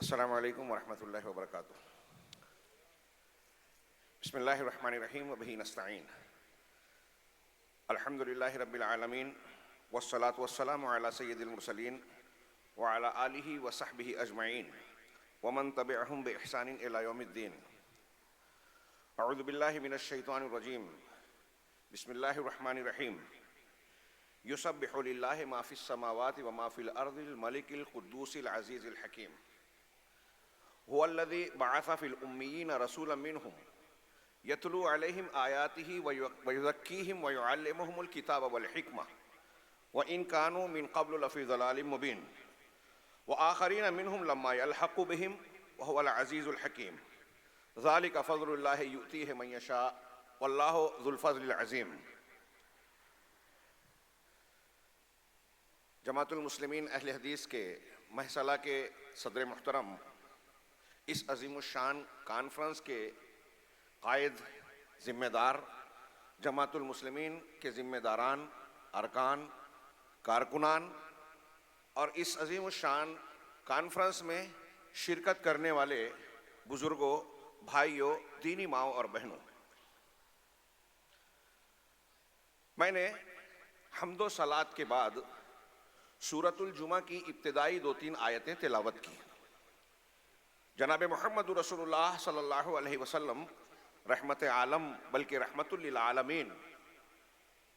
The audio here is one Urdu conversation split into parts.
السلام علیکم ورحمۃ اللہ وبرکاتہ۔ بسم اللہ الرحمن الرحیم وبہ نستعین۔ الحمد للہ رب العالمین والصلاة والسلام علی سید المرسلین وعلی آلہ وصحبہ اجمعین ومن تبعہم بإحسان الی یوم الدین۔ اعوذ باللہ من الشیطان الرجیم، بسم اللہ الرحمن الرحیم۔ یسبح للہ ما فی السماوات وما فی الارض الملک القدوس العزیز الحکیم۔ هو الذي بعث في الأميين رسولا منهم يتلو عليهم آياته ويزكيهم ويعلمهم الكتاب والحكمة وإن كانوا من قبل لفي ضلال مبين وآخرين منهم لما يلحقوا بهم وهو العزيز الحكيم ذلك فضل الله يؤتيه من يشاء والله ذو الفضل العظيم۔ جماعت المسلمین اہل حدیث کے محصلہ کے صدر محترم، اس عظیم الشان کانفرنس کے قائد، ذمہ دار، جماعت المسلمین کے ذمہ داران، ارکان، کارکنان اور اس عظیم الشان کانفرنس میں شرکت کرنے والے بزرگوں، بھائیوں، دینی ماؤں اور بہنوں، میں نے حمد و صلوات کے بعد سورۃ الجمعہ کی ابتدائی 2-3 آیتیں تلاوت کی۔ جناب محمد رسول اللہ صلی اللہ علیہ وسلم رحمت عالم بلکہ رحمت للعالمین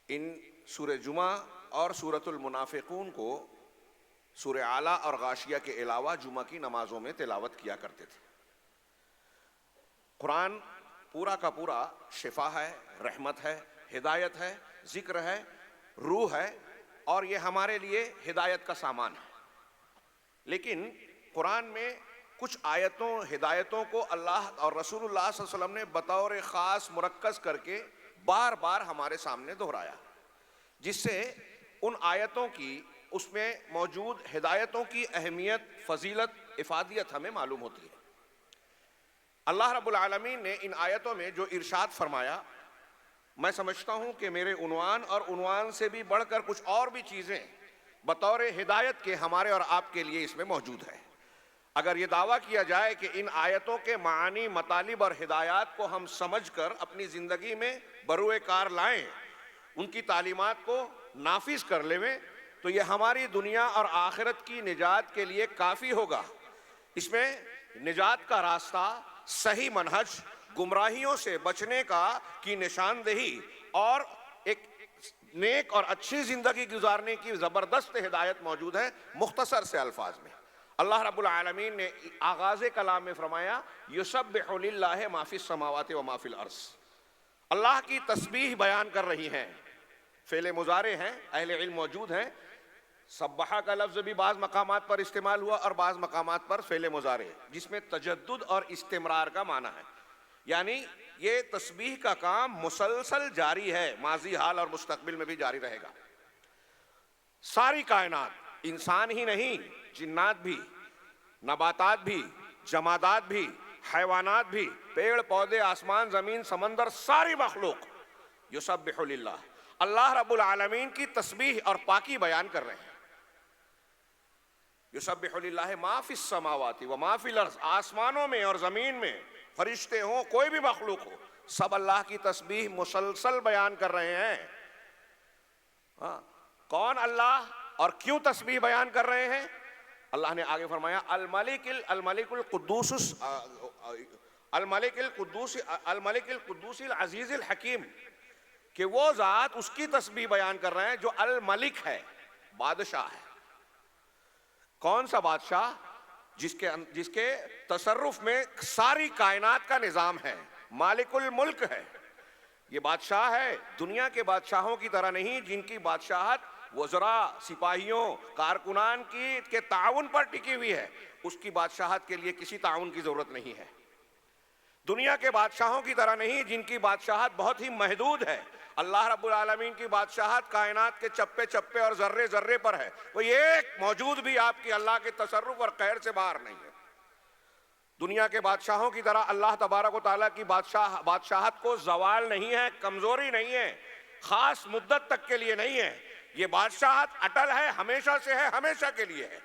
ان سورہ جمعہ اور سورۃ المنافقون کو سورہ اعلیٰ اور غاشیہ کے علاوہ جمعہ کی نمازوں میں تلاوت کیا کرتے تھے۔ قرآن پورا کا پورا شفا ہے، رحمت ہے، ہدایت ہے، ذکر ہے، روح ہے، اور یہ ہمارے لیے ہدایت کا سامان ہے۔ لیکن قرآن میں کچھ آیتوں، ہدایتوں کو اللہ اور رسول اللہ صلی اللہ علیہ وسلم نے بطور خاص مرکز کر کے بار بار ہمارے سامنے دہرایا، جس سے ان آیتوں کی، اس میں موجود ہدایتوں کی اہمیت، فضیلت، افادیت ہمیں معلوم ہوتی ہے۔ اللہ رب العالمین نے ان آیتوں میں جو ارشاد فرمایا، میں سمجھتا ہوں کہ میرے عنوان اور عنوان سے بھی بڑھ کر کچھ اور بھی چیزیں بطور ہدایت کے ہمارے اور آپ کے لیے اس میں موجود ہے۔ اگر یہ دعویٰ کیا جائے کہ ان آیتوں کے معانی، مطالب اور ہدایات کو ہم سمجھ کر اپنی زندگی میں بروئے کار لائیں، ان کی تعلیمات کو نافذ کر لیں، تو یہ ہماری دنیا اور آخرت کی نجات کے لیے کافی ہوگا۔ اس میں نجات کا راستہ، صحیح منہج، گمراہیوں سے بچنے کی نشاندہی اور ایک نیک اور اچھی زندگی گزارنے کی زبردست ہدایت موجود ہے۔ مختصر سے الفاظ میں اللہ رب العالمین نے آغاز کلام میں فرمایا، یسبح للہ ما فی السماوات و ما فی الارض۔ اللہ کی تسبیح بیان کر رہی ہیں، فعل مضارع ہیں، اہل علم موجود ہیں۔ سبحہ کا لفظ بھی بعض مقامات پر استعمال ہوا اور بعض مقامات پر فعل مضارع، جس میں تجدد اور استمرار کا معنی ہے، یعنی یہ تسبیح کا کام مسلسل جاری ہے، ماضی، حال اور مستقبل میں بھی جاری رہے گا۔ ساری کائنات، انسان ہی نہیں، جنات بھی، نباتات بھی، جمادات بھی، حیوانات بھی، پیڑ پودے، آسمان، زمین، سمندر، ساری مخلوق یسبح للہ، اللہ رب العالمین کی تسبیح اور پاکی بیان کر رہے ہیں۔ یسبح للہ ما فی السماوات و ما فی الارض، آسمانوں میں اور زمین میں فرشتے ہوں، کوئی بھی مخلوق ہو، سب اللہ کی تسبیح مسلسل بیان کر رہے ہیں۔ کون اللہ اور کیوں تسبیح بیان کر رہے ہیں؟ اللہ نے آگے فرمایا، الملک القدوس العزیز الحکیم، کہ وہ ذات اس کی تسبیح بیان کر رہے ہیں جو الملک ہے، بادشاہ ہے۔ کون سا بادشاہ؟ جس کے تصرف میں ساری کائنات کا نظام ہے، مالک الملک ہے۔ یہ بادشاہ ہے، دنیا کے بادشاہوں کی طرح نہیں، جن کی بادشاہت وزراء، سپاہیوں، کارکنان کے تعاون پر ٹکی ہوئی ہے۔ اس کی بادشاہت کے لیے کسی تعاون کی ضرورت نہیں ہے۔ دنیا کے بادشاہوں کی طرح نہیں، جن کی بادشاہت بہت ہی محدود ہے۔ اللہ رب العالمین کی بادشاہت کائنات کے چپے چپے اور ذرے ذرے پر ہے، کوئی ایک موجود بھی آپ کی اللہ کے تصرف اور قہر سے باہر نہیں ہے۔ دنیا کے بادشاہوں کی طرح اللہ تبارک و تعالیٰ کی بادشاہت کو زوال نہیں ہے، کمزوری نہیں ہے، خاص مدت تک کے لیے نہیں ہے۔ یہ بادشاہت اٹل ہے، ہمیشہ سے ہے، ہمیشہ کے لیے ہے۔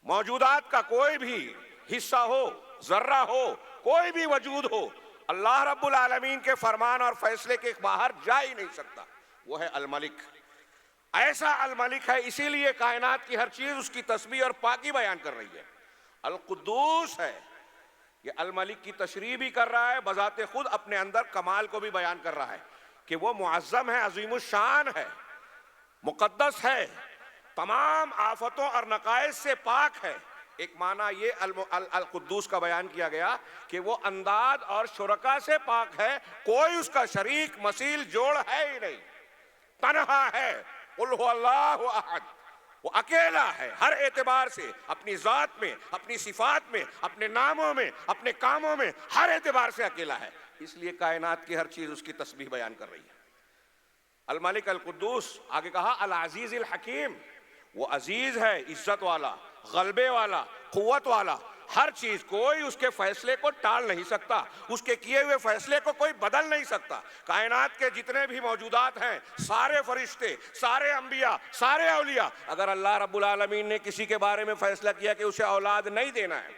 موجودات کا کوئی بھی حصہ ہو، ذرہ ہو، کوئی بھی وجود ہو، اللہ رب العالمین کے فرمان اور فیصلے کے باہر جا ہی نہیں سکتا۔ وہ ہے الملک، ایسا الملک ہے، اسی لیے کائنات کی ہر چیز اس کی تسبیح اور پاکی بیان کر رہی ہے۔ القدوس ہے، یہ الملک کی تشریح بھی کر رہا ہے، بذات خود اپنے اندر کمال کو بھی بیان کر رہا ہے کہ وہ معظم ہے، عظیم الشان ہے، مقدس ہے، تمام آفتوں اور نقائص سے پاک ہے۔ ایک معنی یہ القدوس کا بیان کیا گیا کہ وہ انداد اور شرکا سے پاک ہے، کوئی اس کا شریک مثیل جوڑ ہے ہی نہیں، تنہا ہے، قل هو اللہ احد، وہ اکیلا ہے ہر اعتبار سے، اپنی ذات میں، اپنی صفات میں، اپنے ناموں میں، اپنے کاموں میں، ہر اعتبار سے اکیلا ہے، اس لیے کائنات کی ہر چیز اس کی تسبیح بیان کر رہی ہے۔ الملک القدوس، آگے کہا العزیز الحکیم، وہ عزیز ہے، عزت والا، غلبے والا، قوت والا، ہر چیز، کوئی اس کے فیصلے کو ٹال نہیں سکتا، اس کے کیے ہوئے فیصلے کو کوئی بدل نہیں سکتا۔ کائنات کے جتنے بھی موجودات ہیں، سارے فرشتے، سارے انبیاء، سارے اولیاء، اگر اللہ رب العالمین نے کسی کے بارے میں فیصلہ کیا کہ اسے اولاد نہیں دینا ہے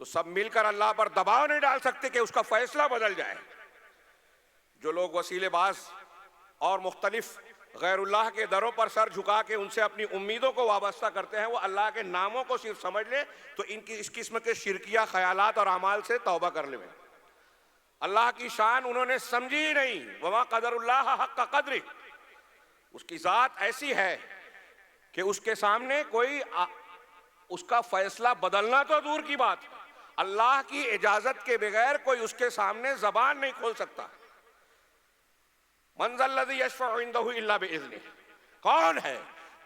تو سب مل کر اللہ پر دباؤ نہیں ڈال سکتے کہ اس کا فیصلہ بدل جائے۔ جو لوگ وسیلے باز اور مختلف غیر اللہ کے دروں پر سر جھکا کے ان سے اپنی امیدوں کو وابستہ کرتے ہیں، وہ اللہ کے ناموں کو صرف سمجھ لیں تو ان کی اس قسم کے شرکیہ خیالات اور اعمال سے توبہ کر لیں۔ اللہ کی شان انہوں نے سمجھی ہی نہیں، وما قدر اللہ حق قدر، اس کی ذات ایسی ہے کہ اس کے سامنے کوئی اس کا فیصلہ بدلنا تو دور کی بات، اللہ کی اجازت کے بغیر کوئی اس کے سامنے زبان نہیں کھول سکتا۔ من ذا الذی یشفع عندہ الا باذنہ، کون ہے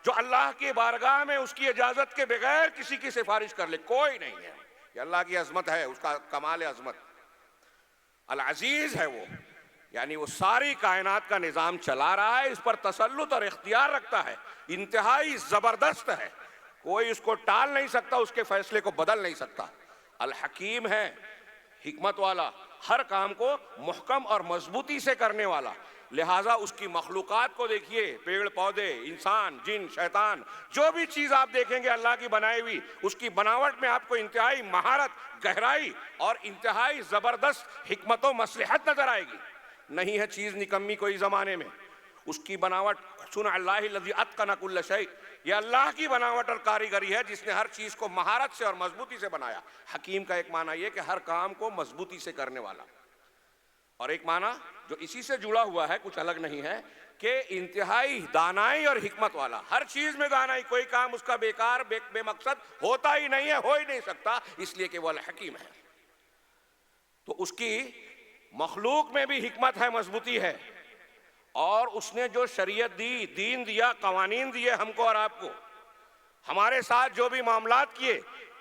جو اللہ کی بارگاہ میں اس کی اجازت کے بغیر کسی کی سفارش کر لے؟ کوئی نہیں ہے۔ یہ اللہ کی عظمت ہے، اس کا کمال عظمت۔ العزیز ہے وہ، یعنی وہ ساری کائنات کا نظام چلا رہا ہے، اس پر تسلط اور اختیار رکھتا ہے، انتہائی زبردست ہے، کوئی اس کو ٹال نہیں سکتا، اس کے فیصلے کو بدل نہیں سکتا۔ الحکیم ہے، حکمت والا، ہر کام کو محکم اور مضبوطی سے کرنے والا، لہٰذا اس کی مخلوقات کو دیکھیے، پیڑ پودے، انسان، جن، شیطان، جو بھی چیز آپ دیکھیں گے اللہ کی بنائی ہوئی، اس کی بناوٹ میں آپ کو انتہائی مہارت، گہرائی اور انتہائی زبردست حکمت و مصلحت نظر آئے گی۔ نہیں ہے چیز نکمی کوئی زمانے میں، اس کی بناوٹ صنع اللہ الذی اتقن کل شیء، یہ اللہ کی بناوٹ اور کاریگری ہے جس نے ہر چیز کو مہارت سے اور مضبوطی سے بنایا۔ حکیم کا ایک معنی یہ کہ ہر کام کو مضبوطی سے کرنے والا، اور ایک معنی جو اسی سے جڑا ہوا ہے، کچھ الگ نہیں ہے، کہ انتہائی دانائی اور حکمت والا، ہر چیز میں دانائی، کوئی کام اس کا بیکار بے مقصد ہوتا ہی نہیں ہے، ہو ہی نہیں سکتا، اس لیے کہ وہ الحکیم ہے۔ تو اس کی مخلوق میں بھی حکمت ہے، مضبوطی ہے، اور اس نے جو شریعت دی، دین دیا، قوانین دیے ہم کو اور آپ کو، ہمارے ساتھ جو بھی معاملات کیے،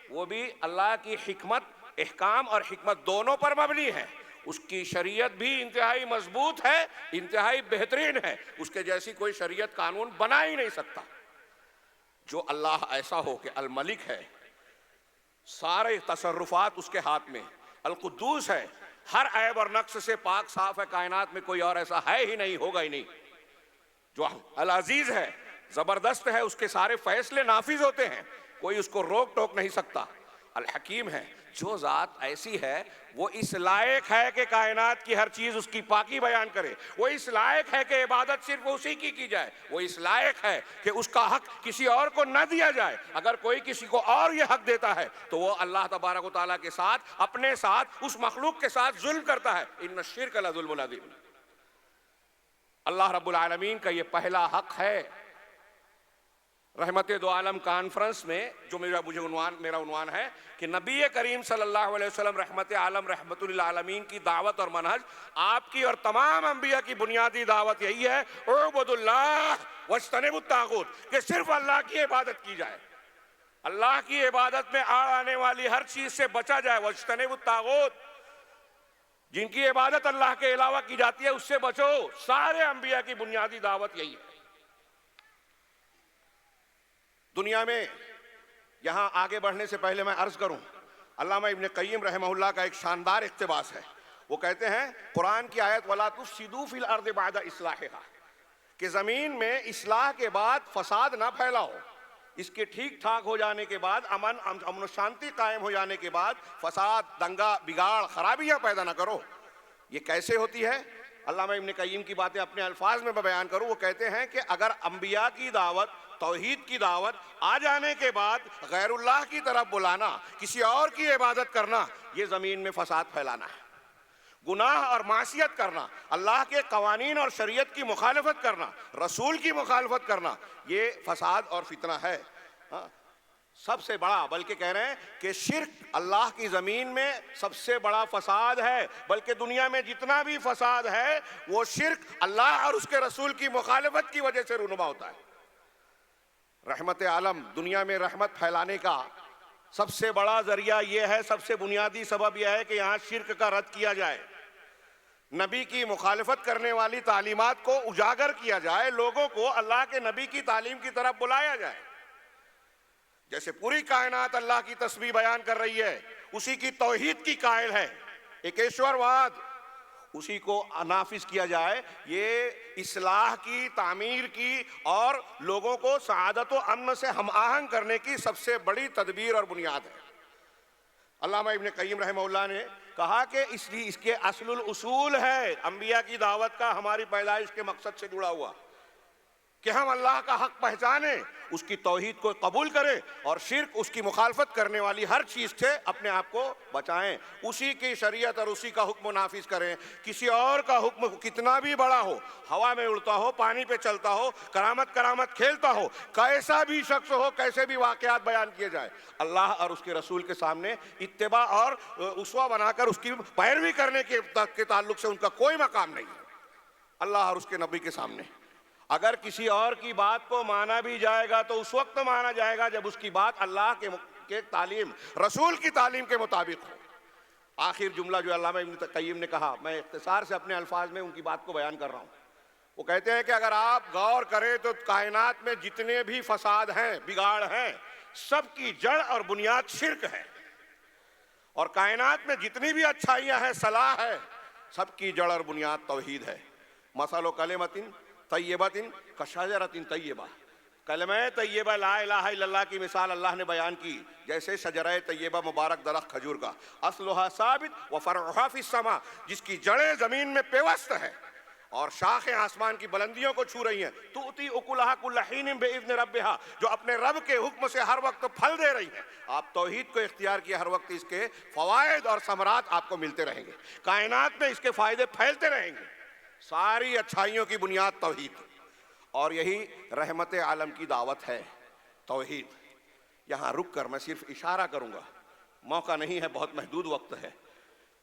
وہ بھی اللہ کی حکمت، احکام اور حکمت دونوں پر مبنی ہے۔ اس کی شریعت بھی انتہائی مضبوط ہے، انتہائی بہترین ہے، اس کے جیسی کوئی شریعت قانون بنا ہی نہیں سکتا۔ جو اللہ ایسا ہو کہ الملک ہے، سارے تصرفات اس کے ہاتھ میں، القدوس ہے، ہر عیب اور نقص سے پاک صاف ہے، کائنات میں کوئی اور ایسا ہے ہی نہیں، ہوگا ہی نہیں۔ جو العزیز ہے، زبردست ہے، اس کے سارے فیصلے نافذ ہوتے ہیں، کوئی اس کو روک ٹوک نہیں سکتا۔ الحکیم ہے، جو ذات ایسی ہے وہ اس لائق ہے کہ کائنات کی ہر چیز اس کی پاکی بیان کرے، وہ اس لائق ہے کہ عبادت صرف اسی کی جائے، وہ اس لائق ہے کہ اس کا حق کسی اور کو نہ دیا جائے۔ اگر کوئی کسی کو اور یہ حق دیتا ہے تو وہ اللہ تبارک و تعالیٰ کے ساتھ، اپنے ساتھ، اس مخلوق کے ساتھ ظلم کرتا ہے۔ ان الشرک لظلم عظیم۔ اللہ رب العالمین کا یہ پہلا حق ہے۔ رحمت دو عالم کانفرنس میں جو میرا عنوان ہے کہ نبی کریم صلی اللہ علیہ وسلم رحمت عالم رحمت للعالمین کی دعوت اور منہج، آپ کی اور تمام انبیاء کی بنیادی دعوت یہی ہے، اعبدوا اللہ واجتنبوا الطاغوت، کہ صرف اللہ کی عبادت کی جائے، اللہ کی عبادت میں آنے والی ہر چیز سے بچا جائے، واجتنبوا الطاغوت، جن کی عبادت اللہ کے علاوہ کی جاتی ہے اس سے بچو۔ سارے انبیاء کی بنیادی دعوت یہی ہے۔ دنیا میں، یہاں آگے بڑھنے سے پہلے میں عرض کروں، علامہ ابن قیم رحمہ اللہ کا ایک شاندار اقتباس ہے۔ وہ کہتے ہیں قرآن کی آیت وَلَا تُفْسِدُوا فِي الْأَرْضِ بَعْدَ إِصْلَاحِهَا، کہ زمین میں اصلاح کے بعد فساد نہ پھیلاؤ۔ اس کے ٹھیک ٹھاک ہو جانے کے بعد، امن و شانتی قائم ہو جانے کے بعد فساد، دنگا، بگاڑ، خرابیاں پیدا نہ کرو۔ یہ کیسے ہوتی ہے؟ علامہ ابن قیم کی باتیں اپنے الفاظ میں بیان کروں، وہ کہتے ہیں کہ اگر انبیاء کی دعوت، توحید کی دعوت آ جانے کے بعد غیر اللہ کی طرف بلانا، کسی اور کی عبادت کرنا، یہ زمین میں فساد پھیلانا ہے۔ گناہ اور معصیت کرنا، اللہ کے قوانین اور شریعت کی مخالفت کرنا، رسول کی مخالفت کرنا، یہ فساد اور فتنہ ہے۔ سب سے بڑا، بلکہ کہہ رہے ہیں کہ شرک اللہ کی زمین میں سب سے بڑا فساد ہے، بلکہ دنیا میں جتنا بھی فساد ہے وہ شرک اللہ اور اس کے رسول کی مخالفت کی وجہ سے رونما ہوتا ہے۔ رحمت عالم، دنیا میں رحمت پھیلانے کا سب سے بڑا ذریعہ یہ ہے، سب سے بنیادی سبب یہ ہے کہ یہاں شرک کا رد کیا جائے، نبی کی مخالفت کرنے والی تعلیمات کو اجاگر کیا جائے، لوگوں کو اللہ کے نبی کی تعلیم کی طرف بلایا جائے۔ جیسے پوری کائنات اللہ کی تسبیح بیان کر رہی ہے، اسی کی توحید کی قائل ہے، ایکیشور واد، اسی کو نافذ کیا جائے۔ یہ اصلاح کی، تعمیر کی اور لوگوں کو سعادت و امن سے ہم آہنگ کرنے کی سب سے بڑی تدبیر اور بنیاد ہے۔ علامہ ابن قیم رحمہ اللہ نے کہا کہ اس کے اصل الاصول ہے انبیاء کی دعوت کا ہماری پیدائش کے مقصد سے جڑا ہوا، کہ ہم اللہ کا حق پہچانیں، اس کی توحید کو قبول کریں اور شرک، اس کی مخالفت کرنے والی ہر چیز سے اپنے آپ کو بچائیں، اسی کی شریعت اور اسی کا حکم نافذ کریں۔ کسی اور کا حکم کتنا بھی بڑا ہو، ہوا میں اڑتا ہو، پانی پہ چلتا ہو، کرامت کھیلتا ہو، کیسا بھی شخص ہو، کیسے بھی واقعات بیان کیے جائے، اللہ اور اس کے رسول کے سامنے اتباع اور اسوہ بنا کر اس کی پیروی کرنے کے تعلق سے ان کا کوئی مقام نہیں ہے۔ اللہ اور اس کے نبی کے سامنے اگر کسی اور کی بات کو مانا بھی جائے گا تو اس وقت مانا جائے گا جب اس کی بات اللہ کے تعلیم، رسول کی تعلیم کے مطابق ہو۔ آخر جملہ جو علامہ ابن قیم نے کہا، میں اختصار سے اپنے الفاظ میں ان کی بات کو بیان کر رہا ہوں۔ وہ کہتے ہیں کہ اگر آپ غور کریں تو کائنات میں جتنے بھی فساد ہیں، بگاڑ ہیں، سب کی جڑ اور بنیاد شرک ہے، اور کائنات میں جتنی بھی اچھائیاں ہیں، صلاح ہے، سب کی جڑ اور بنیاد توحید ہے۔ مثل کلمۃ طیبۃ کشجرۃ طیبہ، کلمہ طیبہ لا الہ الا اللہ کی مثال اللہ نے بیان کی جیسے شجرہ طیبہ، مبارک درخت کھجور کا، اصلھا ثابت وفرعھا فی السماء، جس کی جڑیں زمین میں پیوست ہے اور شاخیں آسمان کی بلندیوں کو چھو رہی ہیں، تؤتی اکلھا کل حین باذن ربھا، جو اپنے رب کے حکم سے ہر وقت پھل دے رہی ہیں۔ آپ توحید کو اختیار کیے، ہر وقت اس کے فوائد اور ثمرات آپ کو ملتے رہیں گے، کائنات میں اس کے فائدے پھیلتے رہیں گے۔ ساری اچھائیوں کی بنیاد توحید، اور یہی رحمت عالم کی دعوت ہے، توحید۔ یہاں رک کر میں صرف اشارہ کروں گا، موقع نہیں ہے، بہت محدود وقت ہے،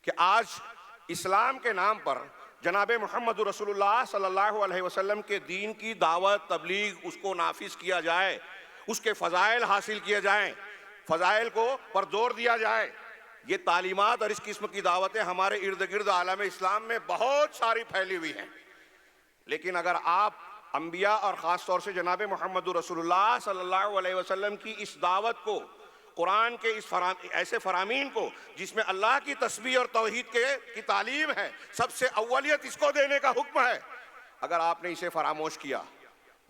کہ آج اسلام کے نام پر جناب محمد رسول اللہ صلی اللہ علیہ وسلم کے دین کی دعوت، تبلیغ، اس کو نافذ کیا جائے، اس کے فضائل حاصل کیے جائیں، فضائل کو پر زور دیا جائے۔ یہ تعلیمات اور اس قسم کی دعوتیں ہمارے ارد گرد عالم اسلام میں بہت ساری پھیلی ہوئی ہیں، لیکن اگر آپ انبیاء اور خاص طور سے جناب محمد رسول اللہ صلی اللہ علیہ وسلم کی اس دعوت کو، قرآن کے اس ایسے فرامین کو جس میں اللہ کی تسبیح اور توحید کی تعلیم ہے، سب سے اولیت اس کو دینے کا حکم ہے، اگر آپ نے اسے فراموش کیا،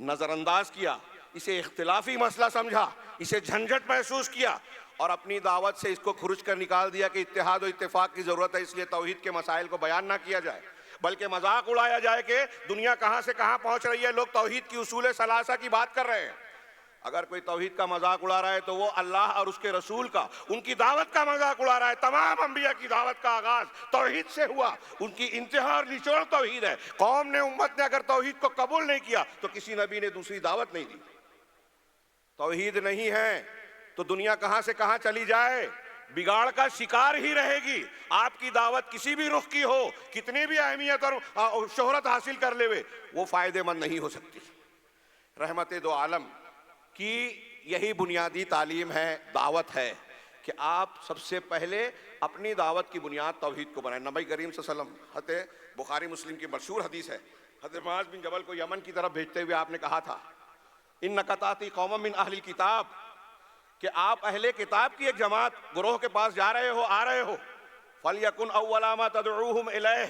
نظر انداز کیا، اسے اختلافی مسئلہ سمجھا، اسے جھنجھٹ محسوس کیا اور اپنی دعوت سے اس کو کھرچ کر نکال دیا کہ اتحاد و اتفاق کی ضرورت ہے، اس لیے توحید کے مسائل کو بیان نہ کیا جائے، بلکہ مذاق اڑایا جائے کہ دنیا کہاں سے کہاں پہنچ رہی ہے، لوگ توحید کی اصول ثلاثہ کی بات کر رہے ہیں۔ اگر کوئی توحید کا مذاق اڑا رہا ہے تو وہ اللہ اور اس کے رسول کا، ان کی دعوت کا مذاق اڑا رہا ہے۔ تمام انبیاء کی دعوت کا آغاز توحید سے ہوا، ان کی انتہا اور نچوڑ توحید ہے۔ قوم نے، امت نے اگر توحید کو قبول نہیں کیا تو کسی نبی نے دوسری دعوت نہیں دی۔ توحید نہیں ہے تو دنیا کہاں سے کہاں چلی جائے، بگاڑ کا شکار ہی رہے گی۔ آپ کی دعوت کسی بھی رخ کی ہو، کتنی بھی اہمیت اور شہرت حاصل کر لے، وہ فائدے مند نہیں ہو سکتی۔ رحمت دو عالم کی یہی بنیادی تعلیم ہے، دعوت ہے، کہ آپ سب سے پہلے اپنی دعوت کی بنیاد توحید کو بنائیں۔ نبی کریم صلی اللہ علیہ وسلم، حدیث بخاری مسلم کی مشہور حدیث ہے، حضرت معاذ بن جبل کو یمن کی طرف بھیجتے ہوئے آپ نے کہا تھا، اِنَّکَ تَأْتِی قَوْمًا مِّنْ أَهْلِ الْکِتَابِ، کہ آپ اہل کتاب کی ایک جماعت، گروہ کے پاس جا رہے ہو، آ رہے ہو، فَلْيَكُنْ أَوَّلَ مَا تَدْعُوهُمْ إِلَيْهِ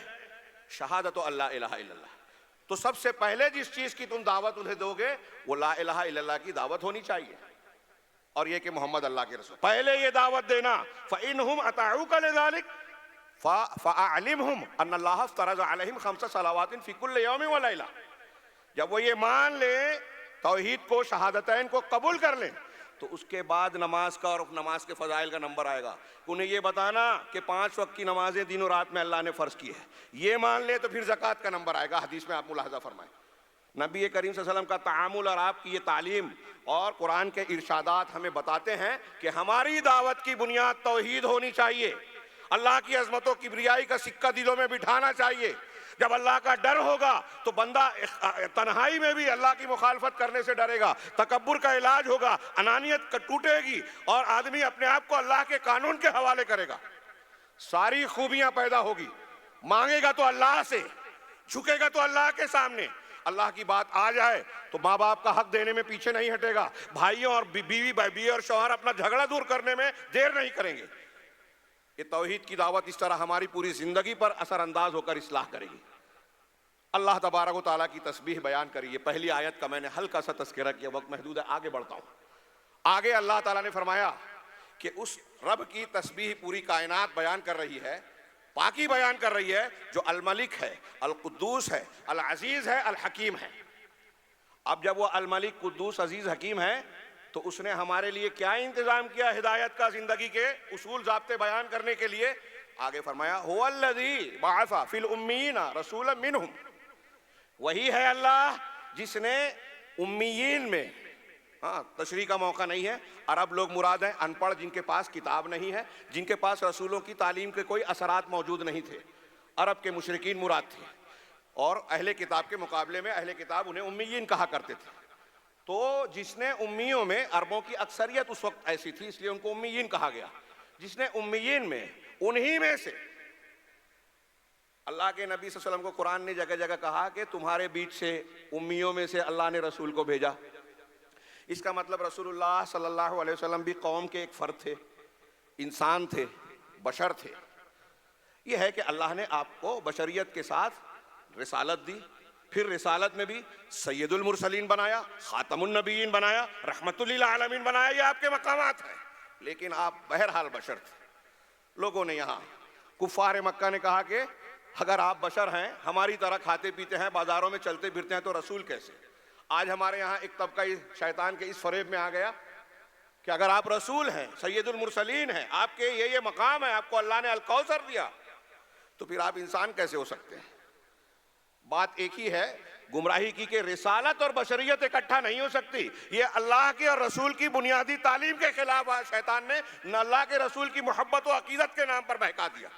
شَهَادَةُ أَن لَا إِلَهَ إِلَّا اللَّهِ۔ تو سب سے پہلے جس چیز کی تم دعوت انہیں دو گے وہ لا الہ الا اللہ کی دعوت ہونی چاہیے۔ اور یہ کہ محمد اللہ کے رسول. پہلے یہ دعوت دینا فَإِنْهُمْ أَطَاعُوكَ لِذَلِكَ فَأَعْلِمْهُمْ أَنَّ اللَّهَ افْتَرَضَ عَلَيْهِمْ 5 صلوات فِي كُلِّ يَوْمٍ وَلَيْلَةٍ. جب وہ یہ مان لیں توحید کو، شہادتین کو قبول کر لیں، تو اس کے بعد نماز کا اور نماز کے فضائل کا نمبر آئے گا. انہیں یہ بتانا کہ 5 وقت کی نمازیں دن و رات میں اللہ نے فرض کی ہے، یہ مان لے تو پھر زکوٰۃ کا نمبر آئے گا. حدیث میں آپ ملاحظہ فرمائیں نبی کریم صلی اللہ علیہ وسلم کا تعامل اور آپ کی یہ تعلیم اور قرآن کے ارشادات ہمیں بتاتے ہیں کہ ہماری دعوت کی بنیاد توحید ہونی چاہیے. اللہ کی عظمت و کبریائی کا سکہ دلوں میں بٹھانا چاہیے. جب اللہ کا ڈر ہوگا تو بندہ تنہائی میں بھی اللہ کی مخالفت کرنے سے ڈرے گا. تکبر کا علاج ہوگا، انانیت ٹوٹے گی اور آدمی اپنے آپ کو اللہ کے قانون کے حوالے کرے گا. ساری خوبیاں پیدا ہوگی. مانگے گا تو اللہ سے، جھکے گا تو اللہ کے سامنے. اللہ کی بات آ جائے تو ماں باپ کا حق دینے میں پیچھے نہیں ہٹے گا. بھائیوں اور بیوی اور شوہر اپنا جھگڑا دور کرنے میں دیر نہیں کریں گے. یہ توحید کی دعوت اس طرح ہماری پوری زندگی پر اثر انداز ہو کر اصلاح کرے گی. اللہ تبارک و تعالیٰ کی تسبیح بیان کریے. پہلی آیت کا میں نے ہلکا سا تذکرہ کیا، وقت محدود ہے، آگے بڑھتا ہوں. آگے اللہ تعالیٰ نے فرمایا کہ اس رب کی تسبیح پوری کائنات بیان کر رہی ہے، پاکی بیان کر رہی ہے، جو الملک ہے، القدوس ہے، العزیز ہے، الحکیم ہے. اب جب وہ الملک، قدوس، عزیز، حکیم ہے تو اس نے ہمارے لیے کیا انتظام کیا ہدایت کا، زندگی کے اصول ضابطے بیان کرنے کے لیے؟ آگے فرمایا هو الذی بعث فی الامیین رسولا منہم. وہی ہے اللہ جس نے امیین میں، تشریح کا موقع نہیں ہے، عرب لوگ مراد ہیں، ان پڑھ جن کے پاس کتاب نہیں ہے، جن کے پاس رسولوں کی تعلیم کے کوئی اثرات موجود نہیں تھے. عرب کے مشرکین مراد تھے، اور اہل کتاب کے مقابلے میں اہل کتاب انہیں امیین کہا کرتے تھے. تو جس نے امیوں میں، عربوں کی اکثریت اس وقت ایسی تھی اس لیے ان کو امیین کہا گیا، جس نے امیین میں، انہی میں سے اللہ کے نبی صلی اللہ علیہ وسلم کو قرآن نے جگہ جگہ کہا کہ تمہارے بیچ سے امیوں میں سے اللہ نے رسول کو بھیجا. اس کا مطلب رسول اللہ صلی اللہ علیہ وسلم بھی قوم کے ایک فرد تھے، انسان تھے، بشر تھے. یہ ہے کہ اللہ نے آپ کو بشریت کے ساتھ رسالت دی، پھر رسالت میں بھی سید المرسلین بنایا، خاتم النبیین بنایا، رحمت للعالمین بنایا. یہ آپ کے مقامات ہیں، لیکن آپ بہرحال بشر تھے. لوگوں نے یہاں، کفار مکہ نے کہا کہ اگر آپ بشر ہیں، ہماری طرح کھاتے پیتے ہیں، بازاروں میں چلتے پھرتے ہیں، تو رسول کیسے؟ آج ہمارے یہاں ایک طبقہ شیطان کے اس فریب میں آ گیا کہ اگر آپ رسول ہیں، سید المرسلین ہیں، آپ کے یہ مقام ہے، آپ کو اللہ نے الکوثر دیا، تو پھر آپ انسان کیسے ہو سکتے ہیں؟ بات ایک ہی ہے، گمراہی کی کہ رسالت اور بشریت اکٹھا نہیں ہو سکتی. یہ اللہ کے اور رسول کی بنیادی تعلیم کے خلاف شیطان نے نہ اللہ کے رسول کی محبت و عقیدت کے نام پر بہکا دیا.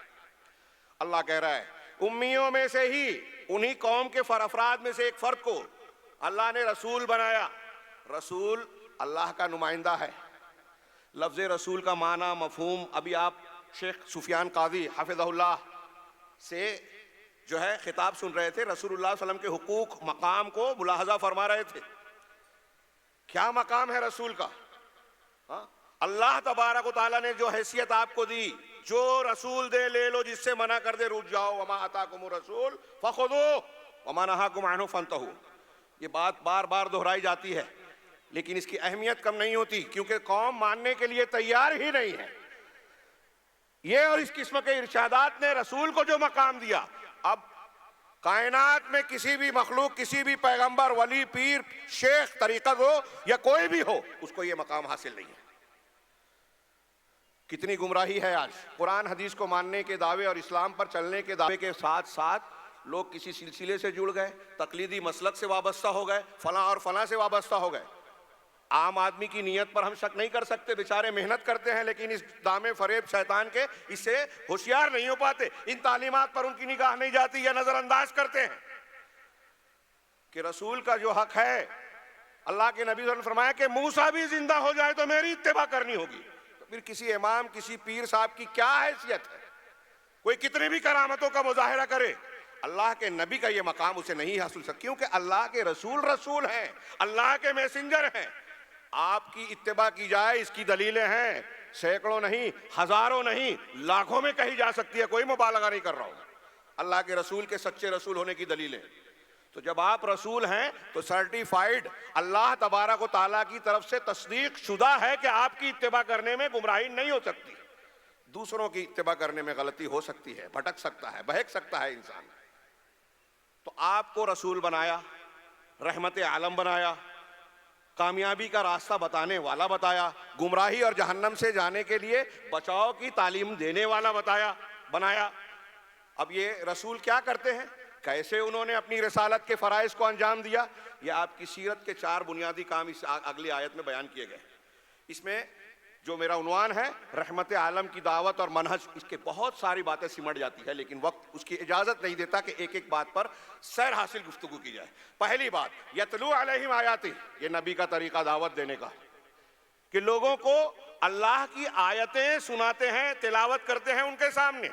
اللہ کہہ رہا ہے امیوں میں سے ہی، انہی قوم کے افراد میں سے ایک فرد کو اللہ نے رسول بنایا. رسول اللہ کا نمائندہ ہے. لفظ رسول کا معنی، مفہوم، ابھی آپ شیخ سفیان قاضی حفظہ اللہ سے جو ہے خطاب سن رہے تھے، رسول اللہ صلی اللہ علیہ وسلم کے حقوق، مقام کو ملاحظہ فرما رہے تھے. کیا مقام ہے رسول کا؟ اللہ تبارک و تعالیٰ نے جو حیثیت آپ کو دی، جو رسول دے لے لو، جس سے منع کر دے رک جاؤ. وما آتاکم الرسول فخذوہ وما نہاکم عنہ فانتہوا. یہ بات بار بار دہرائی جاتی ہے، لیکن اس کی اہمیت کم نہیں ہوتی، کیونکہ قوم ماننے کے لیے تیار ہی نہیں ہے. یہ اور اس قسم کے ارشادات نے رسول کو جو مقام دیا، اب کائنات میں کسی بھی مخلوق، کسی بھی پیغمبر، ولی، پیر، شیخ، طریقت ہو یا کوئی بھی ہو، اس کو یہ مقام حاصل نہیں ہے. کتنی گمراہی ہے آج. قرآن حدیث کو ماننے کے دعوے اور اسلام پر چلنے کے دعوے کے ساتھ ساتھ لوگ کسی سلسلے سے جڑ گئے، تقلیدی مسلک سے وابستہ ہو گئے، فلاں اور فلاں سے وابستہ ہو گئے. عام آدمی کی نیت پر ہم شک نہیں کر سکتے، بیچارے محنت کرتے ہیں، لیکن اس دامے فریب شیطان کے اس سے ہوشیار نہیں ہو پاتے. ان تعلیمات پر ان کی نگاہ نہیں جاتی یا نظر انداز کرتے ہیں کہ رسول کا جو حق ہے، اللہ کے نبی صلی اللہ علیہ وسلم نے فرمایا کہ موسیٰ بھی زندہ ہو جائے تو میری اتباع کرنی ہوگی. تو پھر کسی امام، کسی پیر صاحب کی کیا حیثیت ہے؟ کوئی کتنی بھی کرامتوں کا مظاہرہ کرے، اللہ کے نبی کا یہ مقام اسے نہیں حاصل سکتا، کیونکہ اللہ کے رسول رسول ہیں، اللہ کے میسنجر ہیں. آپ کی اتباع کی جائے، اس کی دلیلیں ہیں، سینکڑوں نہیں، ہزاروں نہیں، لاکھوں میں کہی جا سکتی ہے، کوئی مبالغہ نہیں کر رہا ہوں. اللہ کے رسول کے سچے رسول ہونے کی دلیلیں. تو جب آپ رسول ہیں تو سرٹیفائیڈ اللہ تبارک و تعالیٰ کی طرف سے تصدیق شدہ ہے کہ آپ کی اتباع کرنے میں گمراہی نہیں ہو سکتی. دوسروں کی اتباع کرنے میں غلطی ہو سکتی ہے، بھٹک سکتا ہے، بہک سکتا ہے انسان. تو آپ کو رسول بنایا، رحمت عالم بنایا، کامیابی کا راستہ بتانے والا بتایا، گمراہی اور جہنم سے جانے کے لیے بچاؤ کی تعلیم دینے والا بنایا. اب یہ رسول کیا کرتے ہیں، کیسے انہوں نے اپنی رسالت کے فرائض کو انجام دیا، یہ آپ کی سیرت کے 4 بنیادی کام اس اگلی آیت میں بیان کیے گئے. اس میں جو میرا عنوان ہے رحمت عالم کی دعوت اور منہج، اس کے بہت ساری باتیں سمٹ جاتی ہے، لیکن وقت اس کی اجازت نہیں دیتا کہ ایک ایک بات پر سیر حاصل گفتگو کی جائے. پہلی بات یتلو علیہم آیاتی، یہ نبی کا طریقہ دعوت دینے کا، کہ لوگوں کو اللہ کی آیتیں سناتے ہیں، تلاوت کرتے ہیں ان کے سامنے.